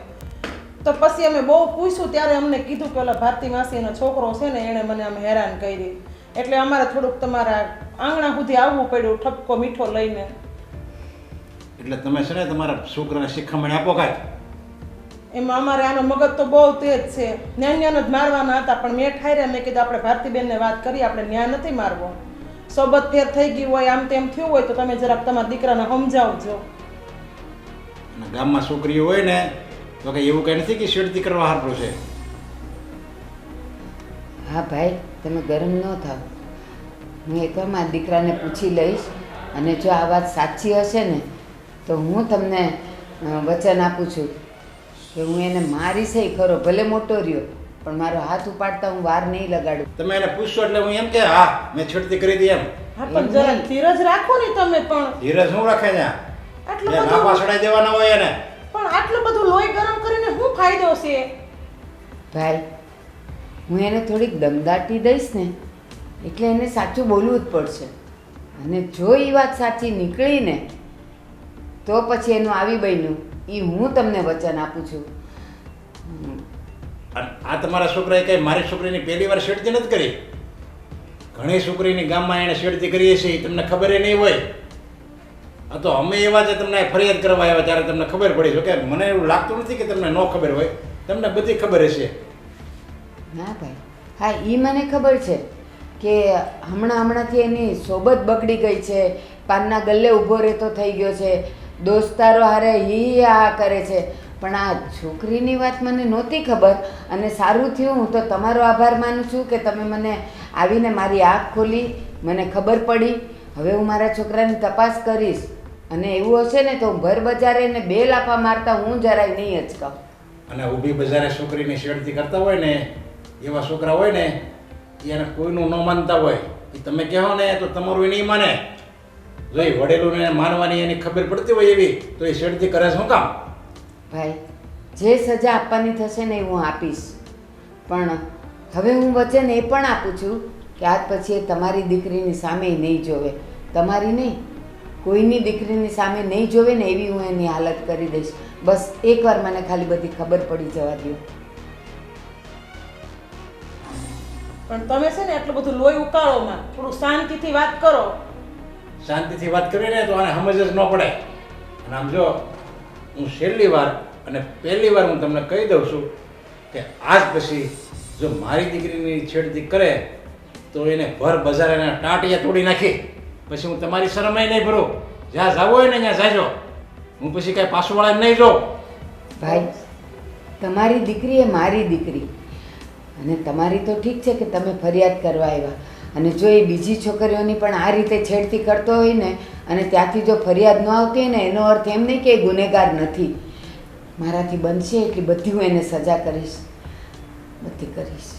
તો પછી અમે બહુ પૂછ્યું ત્યારે અમને કીધું કે ઓલા ભારતી માસીનો છોકરો છે ને એણે મને આમ હેરાન કરી. એટલે અમારે થોડુંક તમારા આંગણા સુધી આવવું પડ્યું ઠપકો મીઠો લઈને. એટલે તમે છે ને તમારા છોકરાને શિખામણ આપો કાંઈ. એમાં અમારે આનો મગજ તો બહુ તેજ છે. ન્યાન્યાનો જ મારવાના હતા પણ મેં ઠાર્યા. મેં કીધું આપણે ભારતીબેનને વાત કરી, આપણે ન્યા નથી મારવો. સોબત ફેર થઈ ગયું હોય, આમ તેમ થયું હોય તો તમે જરાક તમારા દીકરાને સમજાવજો. અને ગામમાં છોકરીઓ હોય ને તો કંઈ એવું કંઈ નથી કે શેડતી કરવા હારું છે. હા ભાઈ, તમે ગરમ ન થાવ. હું એકવાર મારા દીકરાને પૂછી લઈશ અને જો આ વાત સાચી હશે ને તો હું તમને વચન આપું છું કે હું એને મારી છે ખરો, ભલે મોટો રહ્યો, પણ મારો હાથ ઉપાડતા હું વાર નહીં લગાડું. તમે એને પૂછશો એટલે હું એમ કે હા મેં છેડતી કરી હતી એમ. હા પણ જરા ધીરજ રાખો ને તમે પણ. ધીરજ શું રાખે ત્યાં? આટલું ત્યાં બધું નાપા ચડાઈ દેવાના હોય એને. પણ આટલું બધું લોહી ગરમ કરીને શું ફાયદો છે? ભાઈ, હું એને થોડીક દમદાટી દઈશ ને એટલે એને સાચું બોલવું જ પડશે. અને જો એ વાત સાચી નીકળી ને તો પછી એનું આવી બન્યું એ હું તમને વચન આપું છું. અને આ તમારા છોકરાએ કઈ મારી છોકરીની પહેલી વાર છેડતી નથી કરી. ઘણી છોકરીની ગામમાં એને છેડતી કરીએ છીએ તમને ખબર નહીં હોય. આ તો અમે એવા જે તમને ફરિયાદ કરવા આવ્યા ત્યારે તમને ખબર પડી. જો કે મને એવું લાગતું નથી કે તમને ન ખબર હોય, તમને બધી ખબર હશે. ના ભાઈ, હા એ મને ખબર છે કે હમણાંથી એની સોબત બગડી ગઈ છે, પાનના ગલ્લે ઊભો રહેતો થઈ ગયો છે, દોસ્તારો હારે હી આ કરે છે. પણ આ છોકરીની વાત મને નહોતી ખબર અને સારું થયું. હું તો તમારો આભાર માનું છું કે તમે મને આવીને મારી આંખ ખોલી, મને ખબર પડી. હવે હું મારા છોકરાની તપાસ કરીશ અને એવું હશે ને તો હું ભર બજારે એને 2 લાફા મારતા હું જરાય નહીં અચકાઉં. અને ઊભી બજારે છોકરીની છેડતી કરતા હોય ને એવા છોકરા હોય ને એને કોઈનું ન માનતા હોય. એ તમે કહો ને તો તમારું એ નહીં માને. જો એ વડેલુંને માનવાની એની ખબર પડતી હોય એવી તો એ છેડતી કરે શું કામ? ભાઈ, જે સજા આપવાની થશે ને એ હું આપીશ. પણ હવે હું વચન એ પણ આપું છું કે આજ પછી એ તમારી દીકરીની સામે નહીં જોવે. તમારી નહીં, કોઈની દીકરીની સામે નહીં જોવે ને એવી હું એની હાલત કરી દઈશ. બસ એકવાર મને ખાલી બધી ખબર પડી જવા દો. પણ તમે છે ને એટલું બધું લોહી ઉકાળોમાં થોડું શાંતિથી વાત કરો. શાંતિથી વાત કરીને તો આને સમજ જ ન પડે. અને આમ જો હું છેલ્લી વાર અને પહેલી વાર હું તમને કહી દઉં છું કે આજ પછી જો મારી દીકરીની છેડતી કરે તો એને ભર બજાર એના ટાંટિયા તોડી નાખી. પછી હું તમારી શરમાઈ નહીં ભરું. જ્યાં જવું હોય ને ત્યાં જાજો. હું પછી કાંઈ પાછું વાળા નહીં જોઉં. ભાઈ, તમારી દીકરી એ મારી દીકરી અને તમારી તો ઠીક છે કે તમે ફરિયાદ કરવા આવ્યા. અને જો એ બીજી છોકરીઓની પણ આ રીતે છેડતી કરતો હોય ને અને ત્યાંથી જો ફરિયાદ ન આવતી હોય ને એનો અર્થ એમ નહીં કે એ ગુનેગાર નથી. મારાથી બનશે એટલી બધી હું એને સજા કરીશ, બધી કરીશ.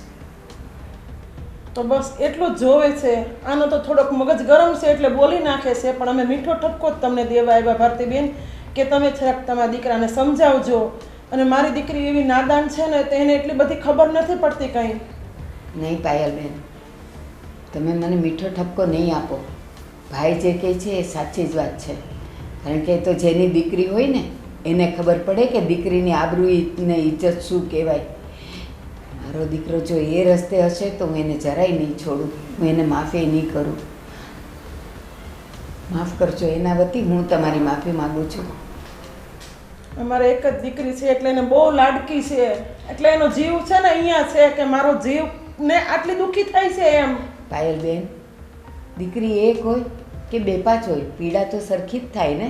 તો બસ એટલું જ જોવે છે. આનો તો થોડોક મગજ ગરમ છે એટલે બોલી નાખે છે. પણ અમે મીઠો ઠપકો જ તમને દેવા આવ્યા ભારતીબેન કે તમે જરાક તમારા દીકરાને સમજાવજો. અને મારી દીકરી એવી નાદાન છે ને તો એને એટલી બધી ખબર નથી પડતી કંઈ. નહીં પાયલબેન, તમે મને મીઠો ઠપકો નહીં આપો. ભાઈ જે કહે છે એ સાચી જ વાત છે. કારણ કે એ તો જેની દીકરી હોય ને એને ખબર પડે કે દીકરીની આબરૂ ને ઇજ્જત શું કહેવાય. મારો દીકરો જો એ રસ્તે હશે તો હું એને જરાય નહીં છોડું, હું એને માફી નહીં કરું. માફ કરજો એના વતી હું તમારી માફી માગું છું. અમારે એક જ દીકરી છે એટલે એને બહુ લાડકી છે. એટલે એનો જીવ છે ને અહીંયા છે કે મારો જીવ ને આટલી દુઃખી થાય છે એમ. પાયલબેન, દીકરી એક હોય કે 2-5 હોય, પીડા તો સરખી જ થાય ને.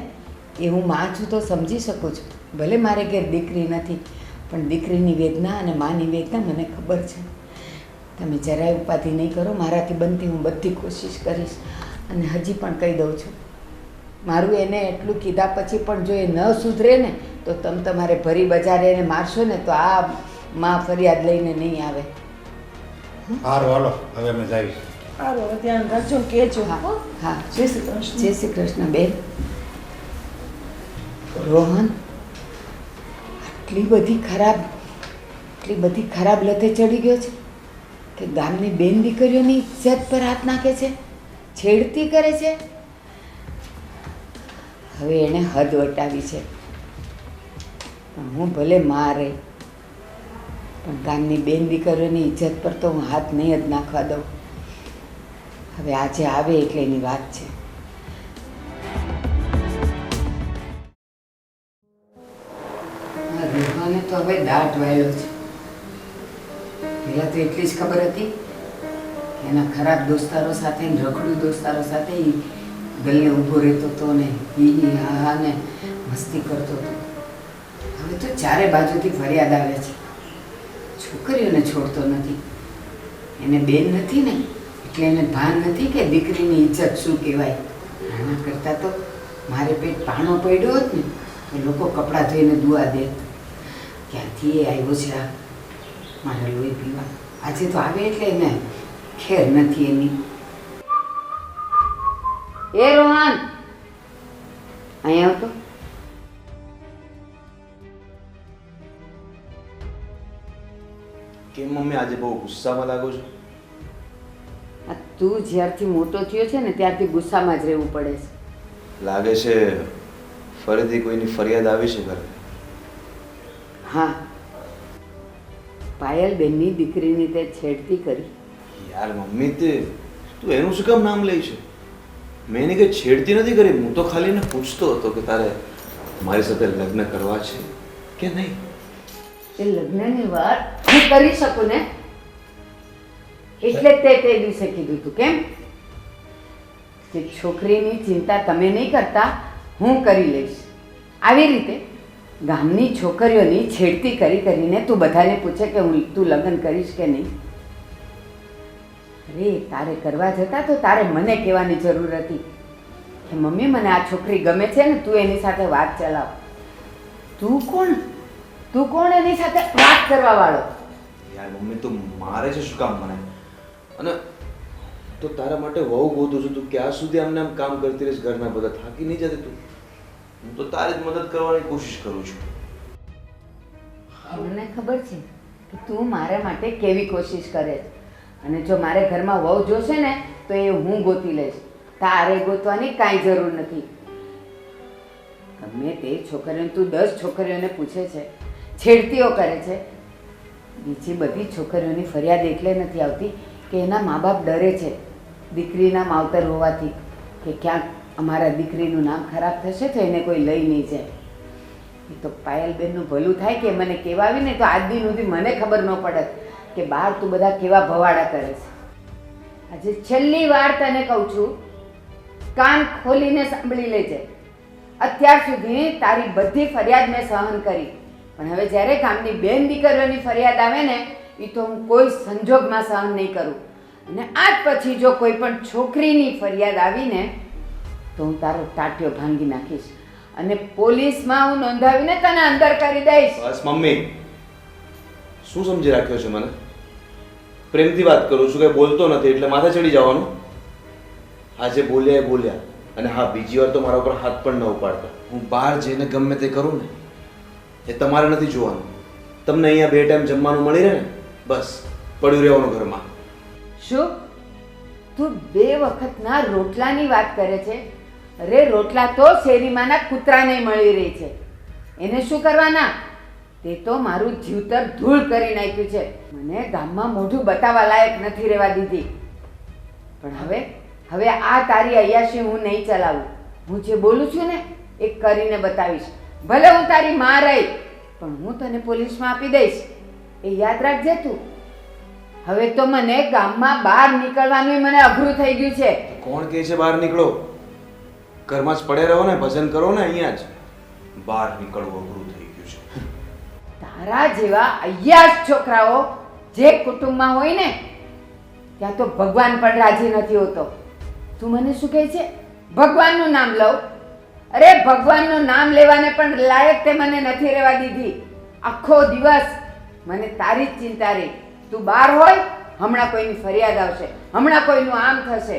એ હું માં છું તો સમજી શકું છું. ભલે મારે ઘેર દીકરી નથી પણ દીકરીની વેદના અને માની વેદના મને ખબર છે. તમે જરાય ઉપાધિ નહીં કરો. મારાથી બનતી હું બધી કોશિશ કરીશ. અને હજી પણ કહી દઉં છું, મારું એને એટલું કીધા પછી પણ જો એ ન સુધરે ને તો તમે તમારે ભરી બજારે એને મારશો ને તો આ માં ફરિયાદ લઈને નહીં આવે. સારું હાલો હવે અમે જઈશ. સારું, હવે ધ્યાન રાખજો ને કહેજો. હા હો? હા, જય શ્રી કૃષ્ણ. જય શ્રી કૃષ્ણ બેન. રોહન, આટલી બધી ખરાબ લતે ચડી ગયો છે કે ગામની બેન દીકરીઓની ઇજ્જત પર હાથ નાખે છે, છેડતી કરે છે. હવે એણે હદ વટાવી છે. પણ હું ભલે માં રહી પણ ગામની બેન દીકરીઓની ઇજ્જત પર તો હું હાથ નહીં જ નાખવા દઉં. હવે આજે આવે એટલે એની વાત છે. રોહને તો હવે દાટ વાળ્યો છે. પહેલાં તો એટલી જ ખબર હતી કે એના ખરાબ દોસ્તારો સાથે રખડું દોસ્તારો સાથે ગલ્લે ઊભો રહેતો હતો ને હી હા હા ને મસ્તી કરતો હતો. હવે તો ચારે બાજુથી ફરિયાદ આવે છે. છોકરીઓને છોડતો નથી. એને બેન નથી ને એટલે એને ભાન નથી કે દીકરીની ઇજ્જત શું કહેવાય. આના કરતાં તો મારે પેટ પાણો પડ્યો હોત ને તો લોકો કપડાં ધોઈને દુઆ દે. ક્યાંથી એ આવ્યો છે આ મારા લોહી પીવા? આજે તો આવે એટલે એને ખેર નથી એની. એ રોહન, અહીંયા આવતો. કેમ મમ્મી આજે બહુ ગુસ્સામાં લાગો છો? આ તું જ્યારથી મોટો થયો છે ને ત્યારથી ગુસ્સામાં જ રહેવું પડે છે. લાગે છે ફરીથી કોઈની ફરિયાદ આવી છે ઘરે. હા, પાયલબેનની દીકરીની તે છેડતી કરી. યાર મમ્મી તું એનું શું કામ નામ લે છે? મેં એને કંઈ છેડતી નથી કરી. હું તો ખાલી એને પૂછતો હતો કે તારે મારી સાથે લગ્ન કરવા છે કે નહીં. એ લગ્નની વાત હું કરી શકું ને, એટલે જ તે દિવસે કીધું તું. કેમ કે છોકરીની ચિંતા તમે નહીં કરતા, હું કરી લઈશ. આવી રીતે ગામની છોકરીઓની છેડતી કરીને તું બધાને પૂછે કે તું લગ્ન કરીશ કે નહીં. અરે તારે કરવા જતા તો તારે મને કહેવાની જરૂર હતી કે મમ્મી મને આ છોકરી ગમે છે ને, તું એની સાથે વાત ચલાવ. તું કોણ એની સાથે વાત કરવા વાળો? યાર મમ્મી તું મારે છે શું કામ મને? અને તો તારા માટે વહુ ગોતું છું. તું ક્યાં સુધી આમને આમ કામ કરતી રહીશ? ઘરના બધા થાકી નહીં જતી તું? હું તો તારી જ મદદ કરવાની કોશિશ કરું છું. મને ખબર છે કે તું મારા માટે કેવી કોશિશ કરે છે. અને જો મારે ઘરમાં વહુ જોશે ને તો એ હું ગોતી લઈશ. તારે ગોતવાની કાંઈ જરૂર નથી. ગમે તે છોકરીઓને તું 10 છોકરીઓને પૂછે છે, છેડતીઓ કરે છે. બીજી બધી છોકરીઓની ફરિયાદ એટલે નથી આવતી કે એના મા બાપ ડરે છે દીકરીના માવતર હોવાથી કે ક્યાંક અમારા દીકરીનું નામ ખરાબ થશે તો એને કોઈ લઈ નહીં જાય. એ તો પાયલબેનનું ભલું થાય કે મને કહેવા આવીને તો આજ દિન સુધી મને ખબર ન પડે કે બહાર તું બધા કેવા ભવાડા કરે છે. આજે છેલ્લી વાર તને કહું છું, કાન ખોલીને સાંભળી લેજે. અત્યાર સુધી તારી બધી ફરિયાદ મેં સહન કરી, પણ હવે જ્યારે ગામની બેન દીકરીઓની ફરિયાદ આવે ને એ તો હું કોઈ સંજોગમાં સહન નહીં કરું. અને આજ પછી જો કોઈ પણ છોકરીની ફરિયાદ આવીને તો હું તારો ટાટિયો ભાંગી નાખીશ અને પોલીસમાં હું નોંધાવીને તને અંદર કરી દઈશ. બસ મમ્મી, શું સમજી રાખ્યો છે મને? પ્રેમથી વાત કરું છું, કઈ બોલતો નથી એટલે માથે ચડી જવાનું. આજે બોલ્યા એ બોલ્યા. અને હા, બીજી વાર તો મારા ઉપર હાથ પણ ન ઉપાડતા. હું બહાર જઈને ગમે તે કરું ને એ તમારે નથી જોવાનું. તમને અહીંયા 2 ટાઈમ જમવાનું મળી રહે ને, બસ પડ્યું રહેવાનું ઘરમાં. શું તું 2 વખતના રોટલાની વાત કરે છે? અરે રોટલા તો શેરીમાંના કૂતરાને મળી રહી છે, એને શું કરવાના? તે તો મારું જીવતર ધૂળ કરી નાખ્યું છે. મને ગામમાં મોઢું બતાવવા લાયક નથી રહેવા દીધી. પણ હવે આ તારી અયાશી હું નહીં ચલાવું. હું જે બોલું છું ને એ કરીને બતાવીશ. ભલે હું તારી માં રહી પણ હું તને પોલીસમાં આપી દઈશ. એ યાદ રાખજે તું. હવે તો મને ગામમાં બહાર નીકળવાનું મને અઘરું થઈ ગયું છે. કોણ કહે છે બહાર નીકળો? ઘરમાં જ પડે રહો ને, ભજન કરો ને. અહીંયા જ બહાર નીકળવું અઘરું થઈ ગયું છે. તારા જેવા અય્યાશ છોકરાઓ જે કુટુંબમાં હોય ને ત્યાં તો ભગવાન પણ રાજી નથી હોતો. તું મને શું કહે છે ભગવાનનું નામ લઉં? અરે ભગવાનનું નામ લેવાને પણ લાયક તે મને નથી રહેવા દીધી. આખો દિવસ મને તારી જ ચિંતા રહી. તું બહાર હોય, હમણાં કોઈની ફરિયાદ આવશે, હમણાં કોઈનું આમ થશે.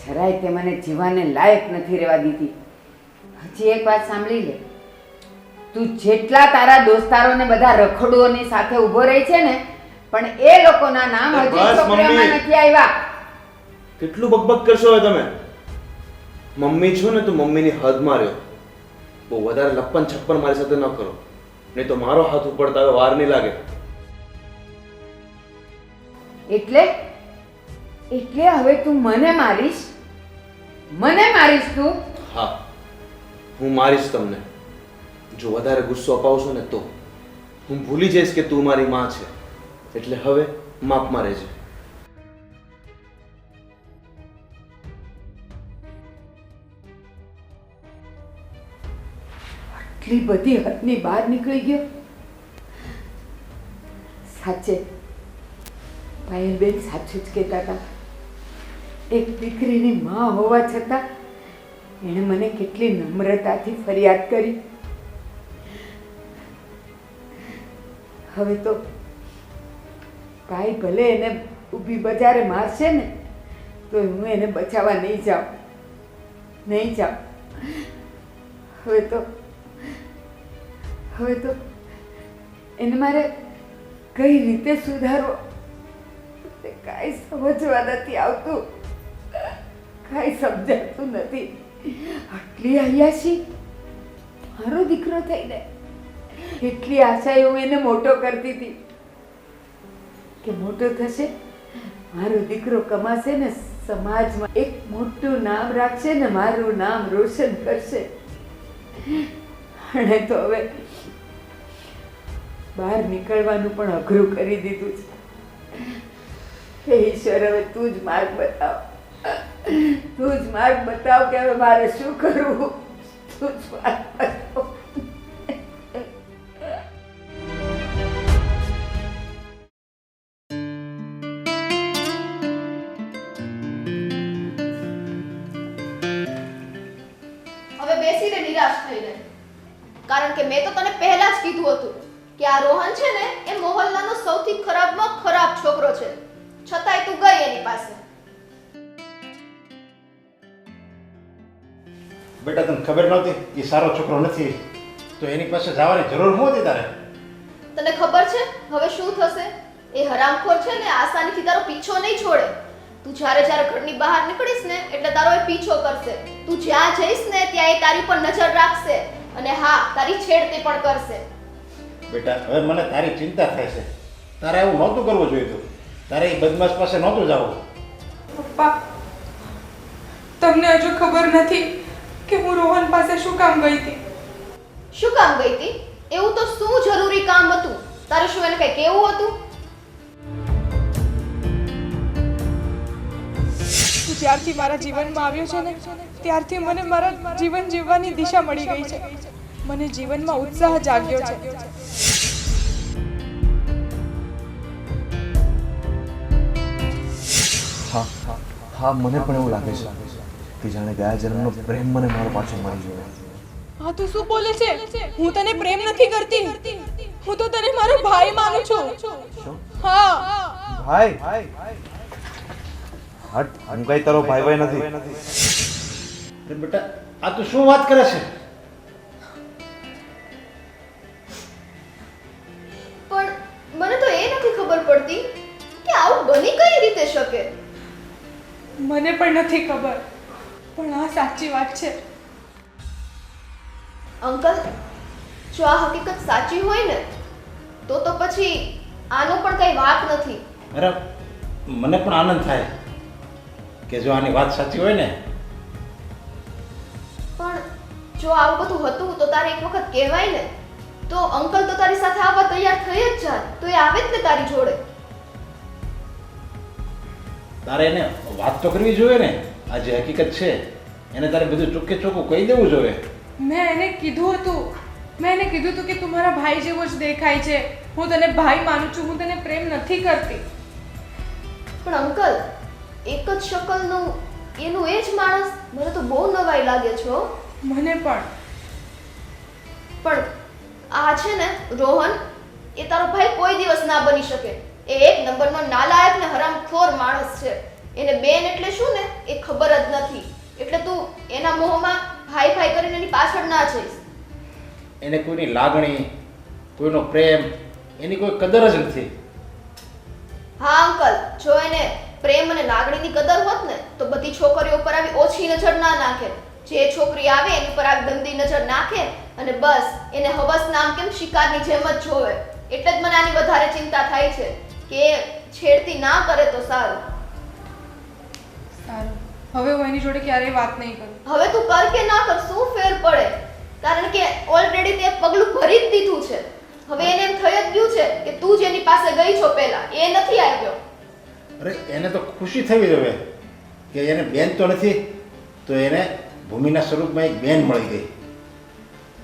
જરાય તે મને જીવવાને લાયક નથી રહેવા દીધી. હજી એક વાત સાંભળી લે. તું જેટલા તારા દોસ્તારોને બધા રખડુઓની સાથે ઊભો રહી છે ને, પણ એ લોકોના નામ હજી છોકરીઓમાં નથી આવ્યા. કેટલું બકબક કરશો હવે તમે? મમ્મી છો ને તો મમ્મીની હદમાં રહ્યો. બહુ વધારે લપ્પન છપ્પન મારી સાથે ન કરો, નહીં તો મારો હાથ ઉપડતા હવે વાર નહીં લાગે. એટલે હવે તું મને મારીશ? મને મારીશ તું? હા, હું મારીશ તમને. જો વધારે ગુસ્સો અપાવશો ને તો હું ભૂલી જઈશ કે તું મારી માં છે. એટલે હવે માપમાં રહેજે. આટલી બધી હદની બહાર નીકળી ગયો? સાચે પાયલબેન સાચું જ કહેતા હતા. એક દીકરીની માં હોવા છતાં એણે મને કેટલી નમ્રતાથી ફરિયાદ કરી. હવે તો ભાઈ ભલે એને ઊભી બજારે મારશે ને તો હું એને બચાવવા નહીં જાઉં. હવે તો એને મારે કઈ રીતે સુધારવો તે કાંઈ સમજવા નથી આવતું, કાંઈ સમજાતું નથી. આટલી અયાશી મારો દીકરો થઈને એટલી આશાએ હું એને મોટો કરતી હતી કે મોટો થશે, મારો દીકરો કમાશે ને સમાજમાં એક મોટું નામ રાખશે ને મારું નામ રોશન કરશે. અને તો હવે બહાર નીકળવાનું પણ અઘરું કરી દીધું છે. હે ઈશ્વર, હવે તું જ માર્ગ બતાવ, કે હવે મારે શું કરવું. તું જ માર્ગ બતાવ. હવે બેસીને નિરાશ થઈને, કારણ કે મેં તો તને પહેલા જ કીધું હતું કે આ રોહન છે ને એ મોહલ્લાનો સૌથી ખરાબમાં ખરાબ છોકરો છે, છતાંય તું ગઈ એની પાસે. બેટા તને ખબર નહોતી એ સારો છોકરો નથી તો એની પાસે જવાની જરૂર નહોતી તારે. તને ખબર છે હવે શું થશે? એ હરામખોર છે ને આસાનીથી તારો પીછો નહીં છોડે. તું જ્યારે ઘરની બહાર નીકળીશ ને એટલે તારો એ પીછો કરશે. તું જ્યાં જઈશ ને ત્યાં એ તારી પર નજર રાખશે અને હા, તારી છેડતી પણ કરશે. બેટા હવે મને તારી ચિંતા થાય છે. તારે એવું નહોતું કરવું જોઈતું. તારે એ બદમાશ પાસે નહોતું જવું. પપ્પા, તમને હજુ ખબર નથી કે હું રોહન પાસે શું કામ ગઈ હતી. શું કામ ગઈ હતી? એવું તો શું જરૂરી કામ હતું? તારે શું એને કંઈ કહેવું હતું? તું જ્યારથી મારા જીવનમાં આવ્યો છે ને ત્યારથી મને મારા જીવન જીવવાની દિશા મળી ગઈ છે. મને જીવનમાં ઉત્સાહ જાગ્યો છે. હા, મને પણ એવું લાગે છે કે જાણે ગયા જન્મનો પ્રેમ મને મારો પાછો મળી ગયો. હા, તું શું બોલે છે? હું તને પ્રેમ નથી કરતી. હું તો તને મારો ભાઈ માનું છું. હા, ભાઈ હટ, હું કઈ તારો ભાઈ નથી. અરે બેટા આ તું શું વાત કરે છે? પણ મને તો એ નથી ખબર પડતી કે આવું બની કઈ રીતે શકે. મને પણ નથી ખબર, પણ આ સાચી વાત છે. અંકલ, જો આ હકીકત સાચી હોય ને તો પછી આનો પણ કઈ વાંક નથી. અરે મને પણ આનંદ થાય કે જો આની વાત સાચી હોય ને. પણ જો આવું બધું હતું તો તારે એક વખત કહેવાય ને. તો અંકલ તો તારી સાથે આવવા તૈયાર થઈ જ જાય તો એ આવે જ ને તારી જોડે. તારે એને વાત તો કરવી જોઈએ ને. આ જે હકીકત છે એને તારે બધું ચોખ્ખે ચોખ્ખું કહી દેવું જોઈએ. મેં એને કીધું હતું કે તું મારા ભાઈ જેવો જ દેખાય છે. હું તને ભાઈ માનું છું. હું તને પ્રેમ નથી કરતી. પણ અંકલ, એક જ શકલનું એનું એ જ માણસ, મને તો બહુ નવાઈ લાગે છે હો. મને પણ. પણ આ છે ને રોહન, એ તારો ભાઈ કોઈ દિવસ ના બની શકે. એ એક નંબરનો નાલાયક ને હરામખોર માણસ છે. એને બેન એટલે શું ને એ ખબર જ નથી. એટલે તું એના મોહમાં ભાઈ કરીને એની પાછળ ના જઈશ. એને કોઈની લાગણી, કોઈનો પ્રેમ, એની કોઈ કદર જ નથી. હા અંકલ, જો એને પ્રેમ અને લાગણીની કદર હોત ને તો બધી છોકરીઓ પર આવી ઓછી નજર ના નાખે. જે છોકરી આવે એની પર આવી ગંદી નજર નાખે અને બસ એને હવસ નામ કેમ શિકારની જેમ જ જોવે. એટલે જ મને આની વધારે ચિંતા થાય છે કે છેડતી ના કરે તો સારું. સારું, હવે હું એની જોડે ક્યારેય વાત નહીં કરું. હવે તું કર કે ના કર શું ફેર પડે? કારણ કે ઓલરેડી તે પગલું ભરી જ દીધું છે. હવે એને એમ થઈ જ ગયું છે કે તું જ એની પાસે ગઈ છો પહેલા, એ નથી આવ્યો. અરે એને તો ખુશી થવી જોઈએ કે એને બેન તો નથી તો એને ભૂમિના સ્વરૂપમાં એક બેન મળી ગઈ.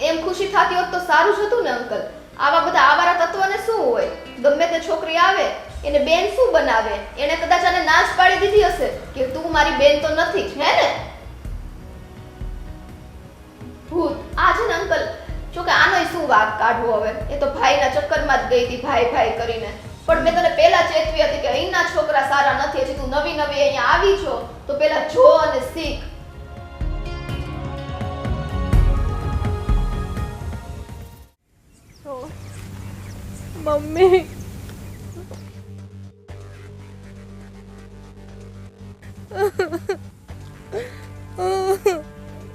એમ ખુશી થતી હોત તો સારું જ હતું ને અંકલ. આવા બધા આવારા તત્વોને શું હોય? ગમે તે છોકરી આવે એને બેન શું બનાવે? એને કદાચ આને ના જ પાડી દીધી હશે કે તું મારી બેન તો નથી જ, હે ને? ભૂત આ છે ને અંકલ, જો કે આનોય શું શું વાક કાઢવો હવે? એ તો ભાઈના ચક્કરમાં જ ગઈ હતી, ભાઈ ભાઈ કરીને. પણ મેં તને પહેલા ચેતવી હતી કે અહીંના છોકરા સારા નથી. હજી તું નવી નવી અહીંયા આવી છો તો પહેલા જો અને શીખ. Mummy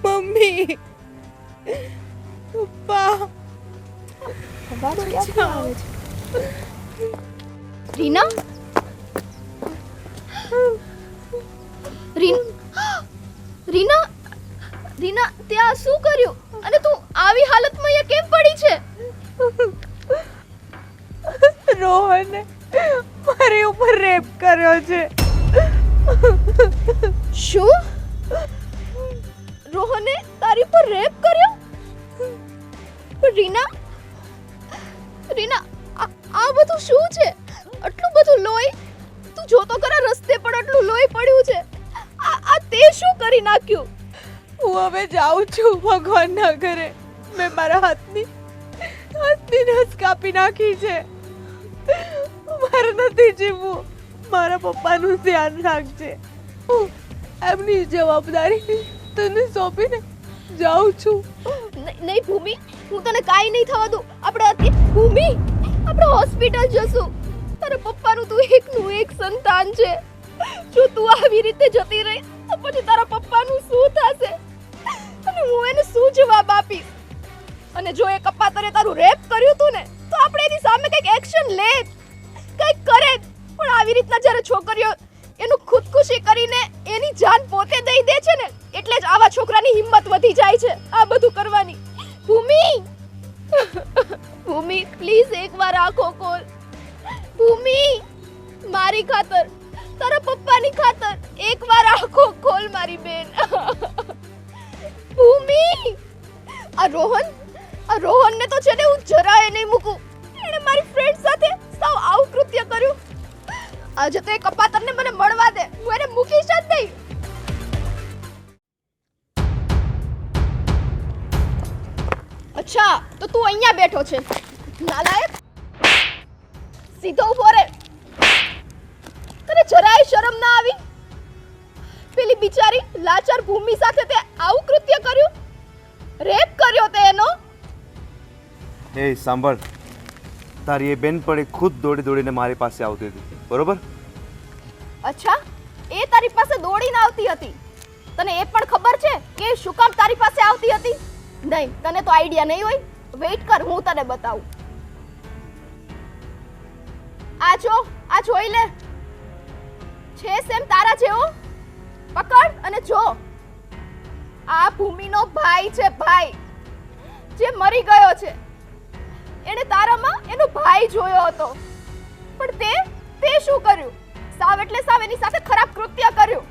mummy papa Reena Reena Reena ત્યાં શું કર્યું? અને તું આવી હાલતમાં અહીંયા કેમ પડી છે? રોહને મારી ઉપર રેપ કર્યો છે. શું? રોહને તારી પર રેપ કર્યો? રીના રીના આ બધું શું છે? આટલું બધું લોહી, તું જોતો ખરા રસ્તે પર આટલું લોહી પડ્યું છે. આ તે શું કરી નાખ્યું? હું હવે જાઉં છું ભગવાનના ઘરે. મેં મારા હાથની નસ કાપી નાખી છે. મારે નથી જીવવું. મારા પપ્પાનું ધ્યાન રાખજે. હું એમની જવાબદારી તને સોંપીને જાઉં છું. નહીં ભૂમિ, હું તને કાઈ નહીં થવા દઉં. આપણે ભૂમિ, આપણે હોસ્પિટલ જશું. તારા પપ્પાનું તું એકનું એક સંતાન છે. જો તું આવી રીતે જતી રહી તો પછી તારા પપ્પાનું શું થશે? અને હું એને શું જવાબ આપીશ? અને જો એ કપાતરે તારું રેપ કર્યું તું ને તો આપણે એની સામે કંઈક એક્શન લે, કંઈક કરે. પણ આવી રીતના જ્યારે છોકરીઓ એનું ખુદકુશી કરીને એની જાન પોતે દઈ દે છે ને, એટલે જ આવા છોકરાની હિંમત વધી જાય છે આ બધું કરવાની. ભૂમિ ભૂમિ પ્લીઝ એકવાર આંખો ખોલ. ભૂમિ મારી ખાતર, તારા પપ્પાની ખાતર એકવાર આંખો ખોલ મારી બેન. ભૂમિ આ રોહનને તો છે ને હું જરાય નહીં મૂકું. એણે મારી ફ્રેન્ડ સાથે સાવ આવું કૃત્ય કર્યું. આજે તો એ કપાતરને મને મળવા દે, હું એને મૂકીશ જ નહીં. અચ્છા તો તું અહીંયા બેઠો છે નાલાયક? સીધો ઊભો રહે. તને જરાય શરમ ના આવી? પેલી બિચારી લાચાર ભૂમિ સાથે તે આવું કૃત્ય કર્યું, રેપ કર્યો તે એનો. એ સાંભળ, તારી એ બેનપણી ખુદ દોડી દોડીને મારી પાસે આવતી હતી, બરોબર? અચ્છા, એ તારી પાસે દોડીને આવતી હતી. તને એ પણ ખબર છે કે શું કામ તારી પાસે આવતી હતી? નહીં, તને તો આઈડિયા નહીં હોય. વેઇટ કર, હું તને બતાવું. આ જોઈ લે, છે સેમ તારા જેવો. પકડ અને જો, આ ભૂમિનો ભાઈ છે, ભાઈ જે મરી ગયો છે. એણે તારામાં એનો ભાઈ જોયો હતો, પણ તે શું કર્યું? સાવ એટલે સાવ એની સાથે ખરાબ કૃત્ય કર્યું.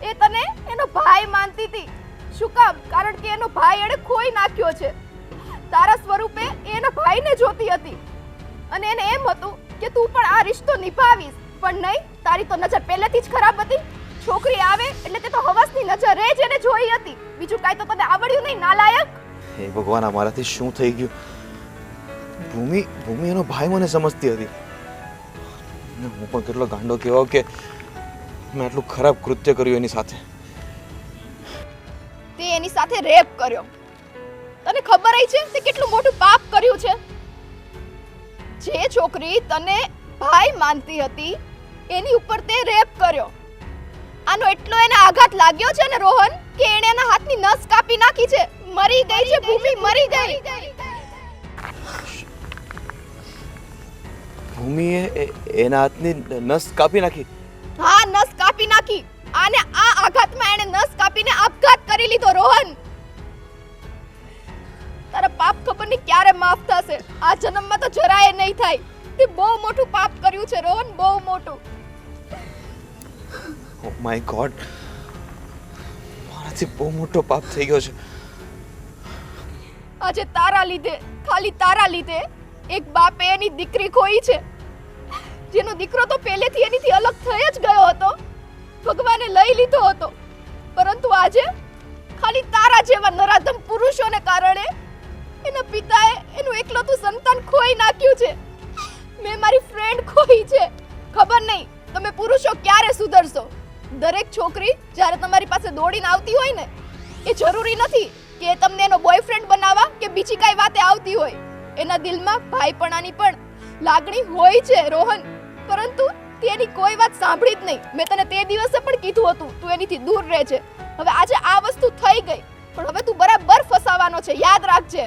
એ તને એનો ભાઈ માનતી હતી. શું કામ? કારણ કે એનો ભાઈ એણે ખોઈ નાખ્યો છે. તારા સ્વરૂપે એના ભાઈને જોતી હતી અને એને એમ હતું કે તું પણ આ રિશ્તો નિભાવીશ. પણ નહીં, તારી તો નજર પહેલેથી જ ખરાબ હતી. છોકરી આવે એટલે તે તો હવસની નજરે જ એને જોઈ હતી. બીજું કાંઈ તો તને આવડ્યું નહીં, નાલાયક. હે ભગવાન, અમારાથી શું થઈ ગયું? ભૂમિ એનો ભાઈ મને સમજતી હતી. હું પણ કેટલો ગાંડો કહેવાવ કે મેં આટલું ખરાબ કૃત્ય કર્યું એની સાથે. તે એની સાથે રેપ કર્યો. તને ખબર છે તે કેટલું મોટું પાપ કર્યું છે? જે છોકરી તને ભાઈ માનતી હતી એની ઉપર તે રેપ કર્યો. આનો એટલો એને આઘાત લાગ્યો છે ને રોહન, કે એણે એના હાથની નસ કાપી નાખી છે. મરી ગઈ છે ભૂમિ, મરી ગઈ. ભૂમિએ એના હાથની નસ કાપી નાખી? હા, નસ કાપી નાખી. આને આ આઘાતમાં એણે નસ કાપીને આપઘાત કરી લીધો. રોહન, તારા પાપ ખબર નહીં ક્યારે માફ થશે. આ જન્મમાં તો જરાય નહીં થાય. તે બહુ મોટું પાપ કર્યું છે રોહન, બહુ મોટું. ઓ માય ગોડ, મારાથી બહુ મોટો પાપ થઈ ગયો છે. આજે તારા લીધે, ખાલી તારા લીધે એક બાપે એની દીકરી ખોઈ છે, જેનો દીકરો તો પહેલેથી એનીથી અલગ થઈ જ ગયો હતો. ભગવાને લઈ લીધો હતો, પરંતુ આજે ખાલી તારા જેવા નરાધમ પુરુષોને કારણે એના પિતાએ એનું એકલતું સંતાન ખોઈ નાખ્યું છે. મેં મારી ફ્રેન્ડ ખોઈ છે. ખબર નહીં તમે પુરુષો ક્યારે સુધરશો. દરેક છોકરી જ્યારે તમારી પાસે દોડીને આવતી હોય ને, એ જરૂરી નથી કે એ તમને એનો બોયફ્રેન્ડ બનાવવા કે બીજી કાંઈ વાતે આવતી હોય. એના દિલમાં ભાઈપણાની પણ લાગણી હોય છે રોહન, પરંતુ તેની કોઈ વાત સાંભળી જ નહીં. મેં તને તે દિવસે પણ કીધું હતું તું એનીથી દૂર રહે છે. હવે આજે આ વસ્તુ થઈ ગઈ, પણ હવે તું બરાબર ફસાવાનો છે, યાદ રાખજે.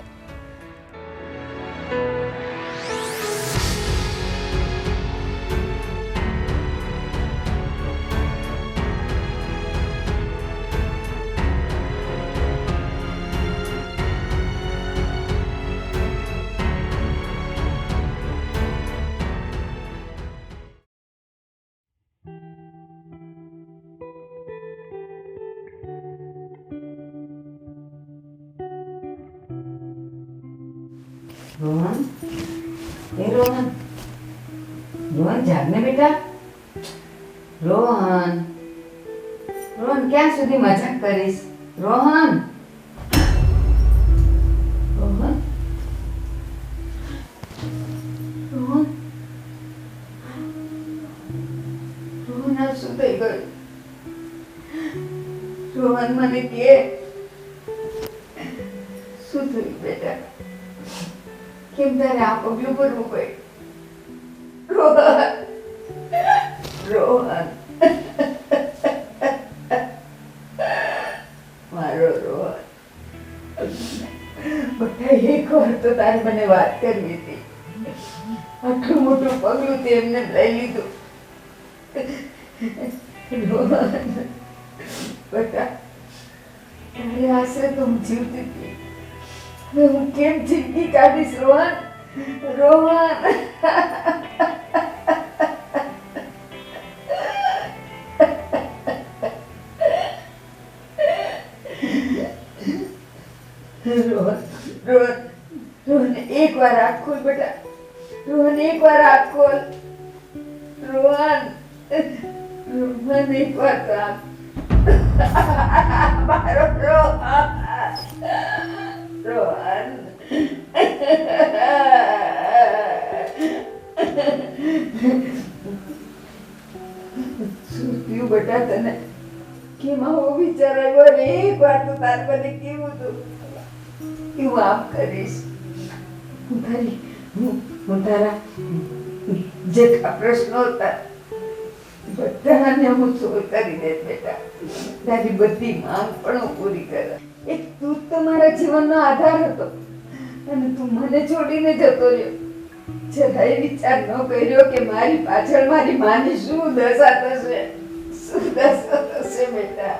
રોહન, એ રોહન, રોહન જાગને બેટા. રોહન, રોહન ક્યાં સુધી મજાક કરીશ? રોહન, રોહન, રોહન, રોહન, આ શું થઈ ગયું? રોહન, મને કે શું થયું બેટા? કેમ તારે આ પગલું ભરવું પડ્યું? રોહન, રોહન, મારો રોહન. બધા એક વાર તો તારે મને વાત કરવી હતી. આટલું મોટું પગલું તે એમને લઈ લીધું. રોહન, બધા તારે આશરે તો હું જીવતી હતી. હું કેમ જિંદગી કાઢીશ રોહન? રોહન, રોહન, રોહન, રોહન, એક વાર આંખ ખોલ બેટા. રોહન, એક વાર આંખ ખોલ. રોહન, રોહન, એક વાર તો આંખ. મારો રોહન, રોહન. શું થયું બેટા તને? કેમ આવો વિચાર આવ્યો? રે એક વાર તો તારે મને કેવું હતું કે હું આમ કરીશ. હું તારા જેટલા પ્રશ્નો હતા બધાને હું સોલ્વ કરી દે બેટા. તારી બધી માંગ પણ હું પૂરી કર. એક તું તો મારા જીવનનો આધાર હતો અને તું મને છોડીને જતો રહ્યો. જરાય વિચાર ન કર્યો કે મારી પાછળ મારી માની શું દશા થશે, શું દશા થશે બેટા.